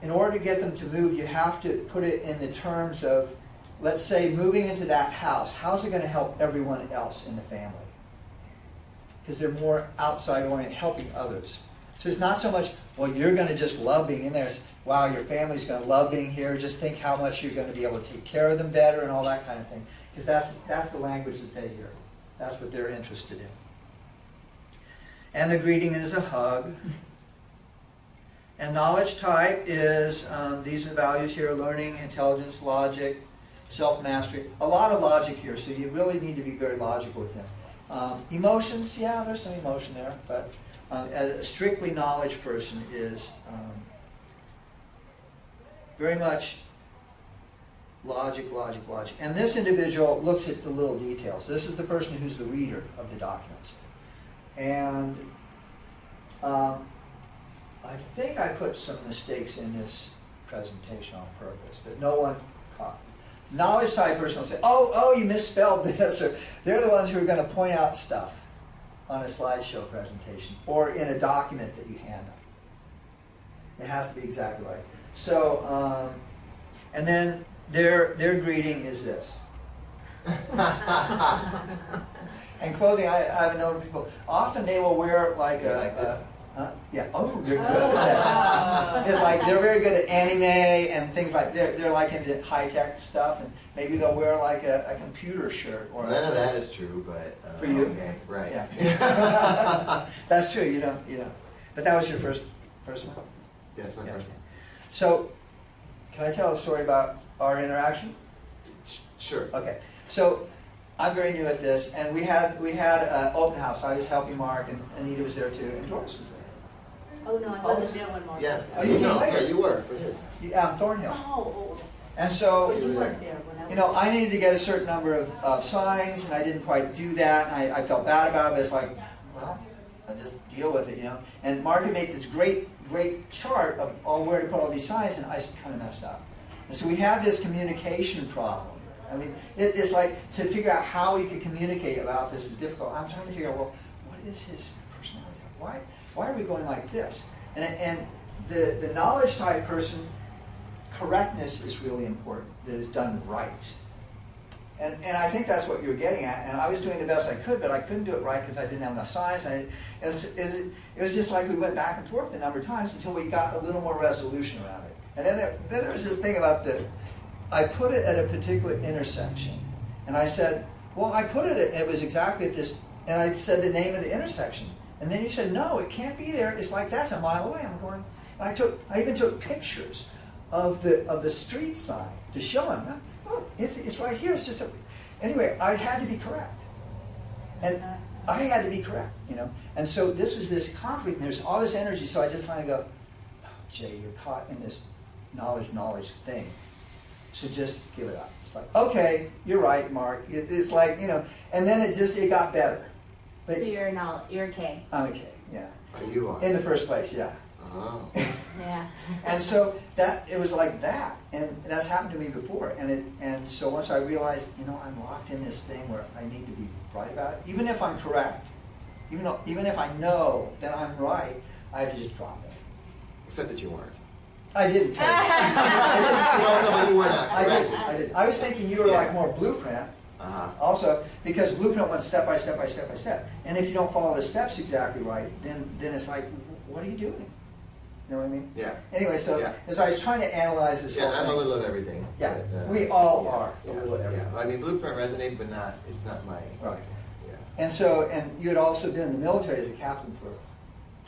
A: in order to get them to move, you have to put it in the terms of, let's say, moving into that house. How's it going to help everyone else in the family? Because they're more outside-oriented, helping others. So it's not so much, well, you're going to just love being in there. It's, wow, your family's going to love being here. Just think how much you're going to be able to take care of them better and all that kind of thing. Because that's the language that they hear. That's what they're interested in. And the greeting is a hug. And knowledge type is, these are values here: learning, intelligence, logic, self-mastery. A lot of logic here, so you really need to be very logical with them. Emotions, yeah, there's some emotion there, but a strictly knowledge person is very much logic. And this individual looks at the little details. This is the person who's the reader of the documents. And I think I put some mistakes in this presentation on purpose, but no one caught. Knowledge type person will say, oh, you misspelled this, or they're the ones who are going to point out stuff on a slideshow presentation or in a document that you hand them. It has to be exactly right. So, and then their greeting is this. And clothing, I've known people, often they will wear like yeah. Oh, they're good at that. It's like they're very good at anime and things like they're like into high tech stuff, and maybe they'll wear like a computer shirt or
H: none of that is true, but
A: for you,
H: okay, right?
A: Yeah. That's true. You don't. But that was your first one.
H: Yeah, that's my first one.
A: So, can I tell a story about our interaction?
H: Sure.
A: Okay. So, I'm very new at this, and we had an open house. I was helping Mark, and Anita was there too, and Doris was there.
I: Oh, no, I wasn't there when Mark.
H: Yeah.
A: Oh, you came later?
H: Yeah, you were for his.
A: Yeah, Thornhill.
I: Oh.
A: And so,
I: But you weren't there when I was
A: I needed to get a certain number of signs, and I didn't quite do that, and I felt bad about it, but it's like, well, I'll just deal with it, And Mark had made this great chart of where to put all these signs, and I kind of messed up. And so we had this communication problem. I mean, it's like, to figure out how we could communicate about this was difficult. I'm trying to figure out, well, what is his personality? Why are we going like this? And the knowledge type person, correctness is really important, that it's done right. And I think that's what you're getting at. And I was doing the best I could, but I couldn't do it right because I didn't have enough signs. It was just like we went back and forth a number of times until we got a little more resolution around it. And then there was this thing about I put it at a particular intersection. And I said, well, it was exactly at this, and I said the name of the intersection. And then you said, no, it can't be there. It's like, that's a mile away. I'm going, I even took pictures of the street sign to show him. Look, it's right here. It's just anyway, I had to be correct. And I had to be correct, And so this was this conflict, and there's all this energy, so I just finally go, oh, Jay, you're caught in this knowledge thing. So just give it up. It's like, okay, you're right, Mark. It's like, and then it got better. But
I: so you're a K.
A: I'm a K, yeah.
H: Oh, you are?
A: In the first place, yeah.
H: Oh.
I: Yeah.
A: And so it was like that, and that's happened to me before. And so once I realized, I'm locked in this thing where I need to be right about it, even if I'm correct, even if I know that I'm right, I have to just drop it.
H: Except that you weren't.
A: I didn't tell you.
H: No, you were not.
A: I did. I was thinking you were like more blueprint. Also, because blueprint went step by step by step by step. And if you don't follow the steps exactly right, then it's like, what are you doing? You know what I mean?
H: Yeah.
A: Anyway, as I was trying to analyze this whole thing.
H: I'm a little of everything.
A: Yeah,
H: but,
A: we all are a little of everything.
H: Yeah. I mean, blueprint resonates, but it's not my.
A: Right.
H: Yeah.
A: And you had also been in the military as a captain for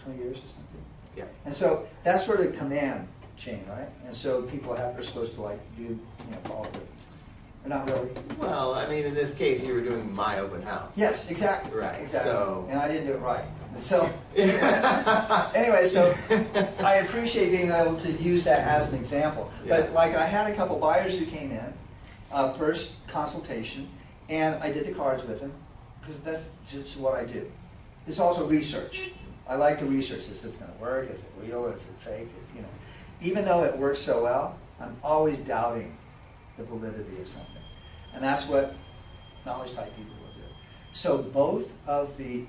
A: 20 years or something.
H: Yeah.
A: And so that's sort of command chain, right? And so people are supposed to do, follow through. Or not really.
H: Well, I mean, in this case, you were doing my open house.
A: Yes, exactly.
H: Right.
A: Exactly.
H: So,
A: and I didn't do it right. So, anyway, so I appreciate being able to use that as an example. But like I had a couple buyers who came in, first consultation, and I did the cards with them, because that's just what I do. It's also research. I like to research, is this going to work? Is it real? Is it fake? You know, even though it works so well, I'm always doubting the validity of something. And that's what knowledge type people will do. So both the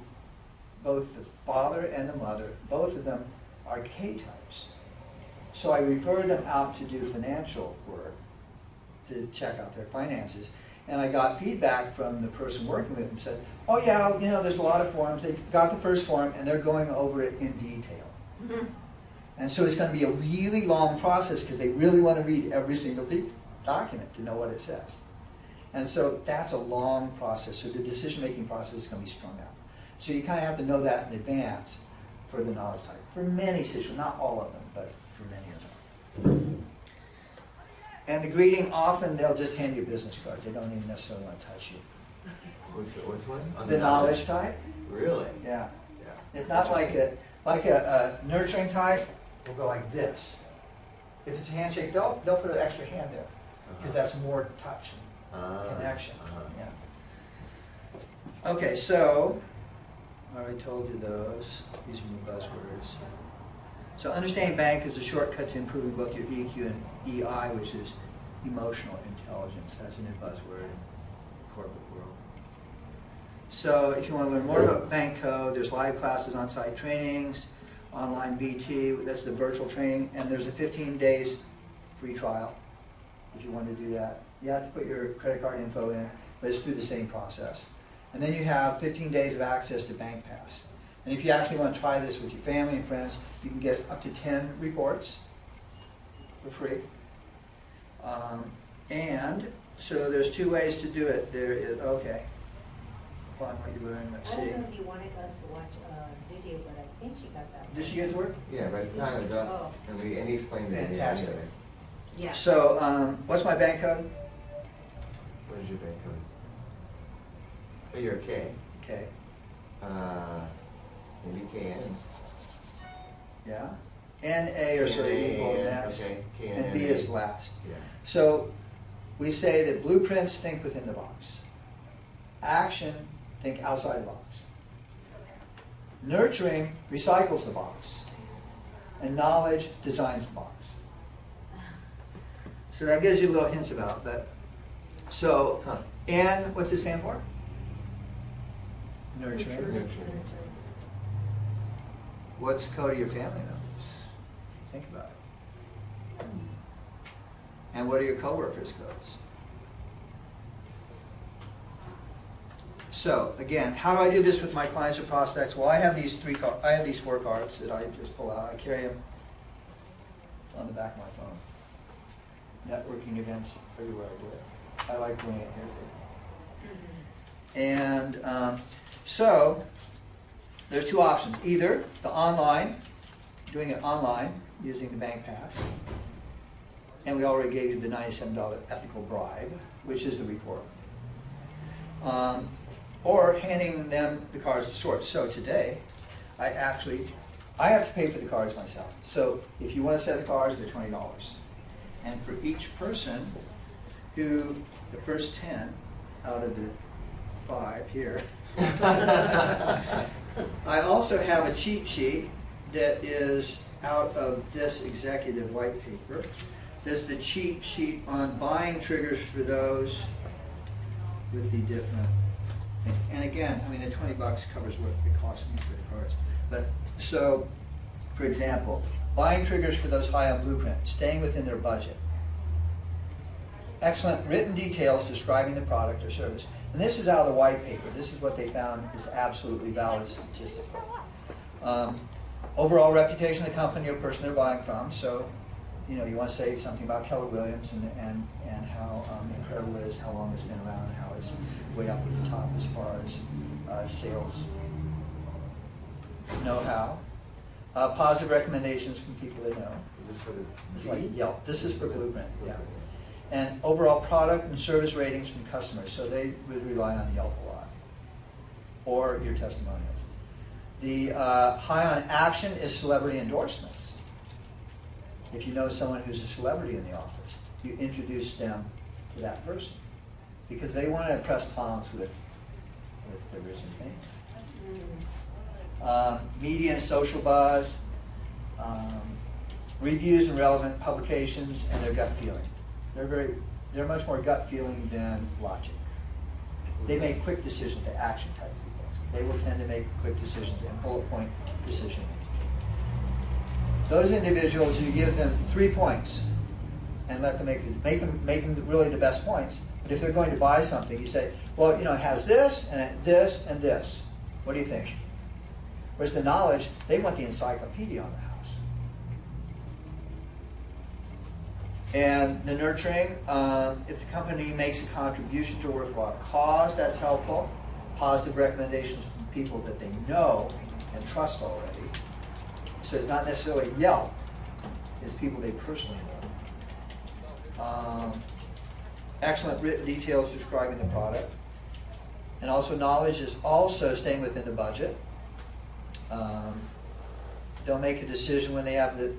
A: father and the mother, both of them are K-types. So I refer them out to do financial work, to check out their finances. And I got feedback from the person working with them, said, oh yeah, you know, there's a lot of forms. They got the first form and they're going over it in detail. Mm-hmm. And so it's going to be a really long process because they really want to read every single document to know what it says. And so that's a long process. So the decision-making process is going to be strung out. So you kind of have to know that in advance for the knowledge type. For many situations, not all of them, but for many of them. And the greeting, often they'll just hand you a business card. They don't even necessarily want to touch you.
H: What's one? On
A: The knowledge type.
H: Really?
A: Yeah. It's not like a nurturing type will go like this. If it's a handshake, they'll put an extra hand there because that's more touch and connection. Yeah. Okay, so I already told you those. These are new buzzwords. So understanding bank is a shortcut to improving both your EQ and EI, which is emotional intelligence. That's a new buzzword in the corporate world. So if you want to learn more about bank code, there's live classes, on-site trainings, online VT, that's the virtual training, and there's a 15 days free trial if you want to do that. You have to put your credit card info in, but it's through the same process. And then you have 15 days of access to Bank Pass. And if you actually want to try this with your family and friends, you can get up to 10 reports for free. And so there's two ways to do it. There is, okay, upon what you learn, let's see.
I: I don't know if you wanted us to watch a video, but I think she got that.
A: Did she get to work?
H: Yeah, by the time it's up, and he explained it.
A: Fantastic.
I: Yeah.
A: So, what's my bank code?
H: What is your bank code? Oh, you're a K.
A: K.
H: Maybe KN.
A: Yeah. N-A are sort of equal next,
H: okay.
A: and B is last.
H: Yeah.
A: So we say that blueprints think within the box. Action, think outside the box. Nurturing recycles the box. And knowledge designs the box. So that gives you little hints about that. So, N, what's it stand for? Nurturing.
H: Nurturing.
A: What's the code of your family members? Think about it. And what are your coworkers' codes? So again, how do I do this with my clients or prospects? Well, I have these four cards that I just pull out. I carry them on the back of my phone. Networking events, everywhere I do it. I like doing it here too. And so there's two options. Either the online, doing it online using the Bank Pass, and we already gave you the $97 ethical bribe, which is the report. Or handing them the cards to sort. So today, I have to pay for the cards myself. So if you want to set the cards, they're $20. And for each person who, the first 10 out of the 5 here, I also have a cheat sheet that is out of this executive white paper. This is the cheat sheet on buying triggers for those with the different things. And again, I mean, the $20 covers what it costs me for the cards. But so, for example, buying triggers for those high on blueprint, staying within their budget. Excellent written details describing the product or service. And this is out of the white paper. This is what they found is absolutely valid statistically. Overall reputation of the company or person they're buying from. So, you know, you want to say something about Keller Williams and how incredible it is, how long it's been around, how it's way up at the top as far as sales know-how. Positive recommendations from people they know.
H: Is this for the
A: It's like Yelp. This is for Blueprint, yeah. And overall product and service ratings from customers. So they would rely on Yelp a lot. Or your testimonials. The high on action is celebrity endorsements. If you know someone who's a celebrity in the office, you introduce them to that person because they want to impress clients with the rich and famous. Media and social buzz, reviews and relevant publications, and their gut feeling. They're much more gut feeling than logic. They make quick decisions, the action type people. They will tend to make quick decisions and bullet point decision making. Those individuals, you give them 3 points and let them make them really the best points. But if they're going to buy something, you say, well, you know, it has this and this and this. What do you think? Whereas the knowledge, they want the encyclopedia on the house. And the nurturing, if the company makes a contribution to a worthwhile cause, that's helpful. Positive recommendations from people that they know and trust already. So it's not necessarily Yelp, it's people they personally know. Excellent written details describing the product. And also knowledge is also staying within the budget. They'll make a decision when they have the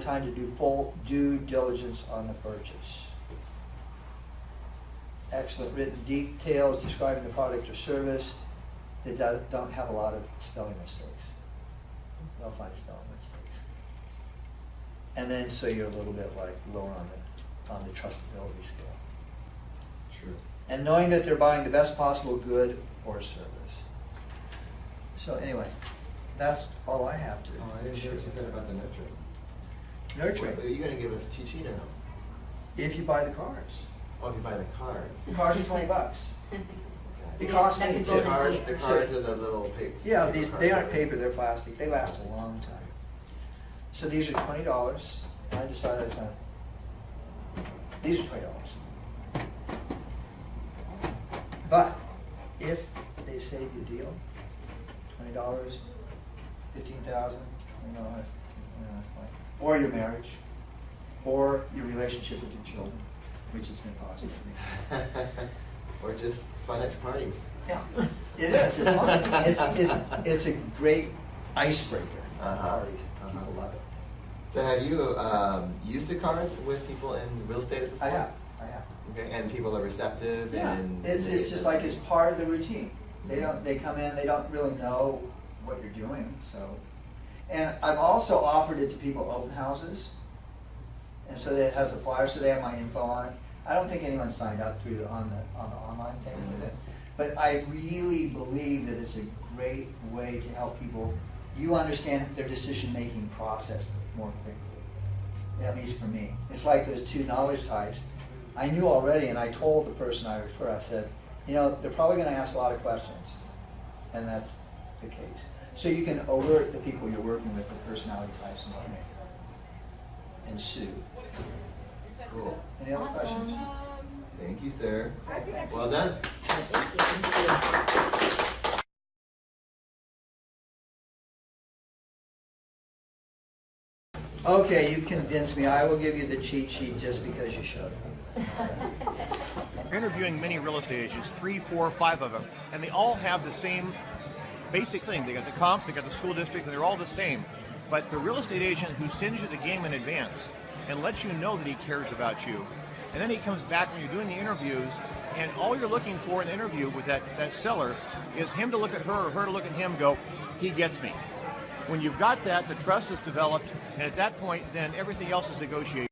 A: time to do full due diligence on the purchase. Excellent written details describing the product or service that don't have a lot of spelling mistakes. They'll find spelling mistakes. And then so you're a little bit like lower on the trustability scale.
H: Sure.
A: And knowing that they're buying the best possible good or service. So anyway, that's all I have to.
H: Oh, I didn't hear what you said about the nurturing.
A: Nurturing.
H: Are you going to give us cheat sheet or no?
A: If you buy the cars.
H: Oh, if you buy the cards.
A: The cars are $20. It costs me
H: The
A: too.
H: cards are the little paper.
A: Yeah, they aren't paper, they're plastic. They last a long time. So these are $20. I decided I was going to. These are $20. But if they save you a deal, $20, $15,000, or your marriage, or your relationship with your children, which has been positive for me.
H: Or just fun at parties.
A: Yeah, it is. It's fun. It's a great icebreaker at parties. People love it.
H: So have you used the cards with people in real estate at this point?
A: I have.
H: Okay, and people are receptive.
A: Yeah,
H: and
A: it's just like it's part of the routine. They come in, they don't really know what you're doing. So, and I've also offered it to people open houses, and so it has a flyer, so they have my info on it. I don't think anyone signed up through on the online thing with it, but I really believe that it's a great way to help people. You understand their decision-making process more quickly, at least for me. It's like those 2 knowledge types. I knew already, and I told the person I refer, I said, you know, they're probably going to ask a lot of questions, and that's the case. So you can alert the people you're working with, the personality types and whatnot, and sue.
H: Cool.
A: Any other questions?
H: Thank you, sir. Well done.
A: Okay, you've convinced me. I will give you the cheat sheet just because you showed up.
G: We're interviewing many real estate agents, 3, 4, 5 of them, and they all have the same basic thing. They got the comps, they got the school district, and they're all the same. But the real estate agent who sends you the game in advance and lets you know that he cares about you, and then he comes back when you're doing the interviews, and all you're looking for in the interview with that seller is him to look at her or her to look at him and go, he gets me. When you've got that, the trust is developed, and at that point, then everything else is negotiated.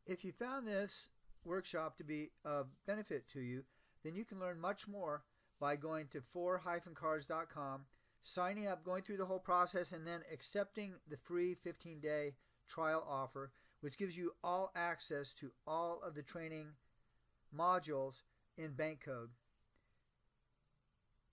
A: If you found this workshop to be of benefit to you, then you can learn much more by going to for-cars.com, signing up, going through the whole process, and then accepting the free 15-day trial offer, which gives you all access to all of the training modules in B.A.N.K code.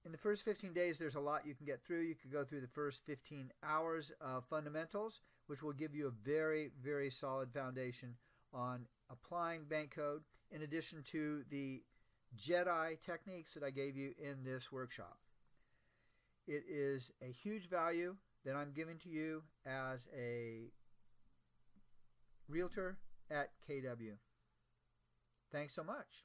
A: In the first 15 days, there's a lot you can get through. You could go through the first 15 hours of fundamentals, which will give you a very, very solid foundation on applying B.A.N.K code, in addition to the Jedi techniques that I gave you in this workshop. It is a huge value that I'm giving to you as a realtor at KW. Thanks so much.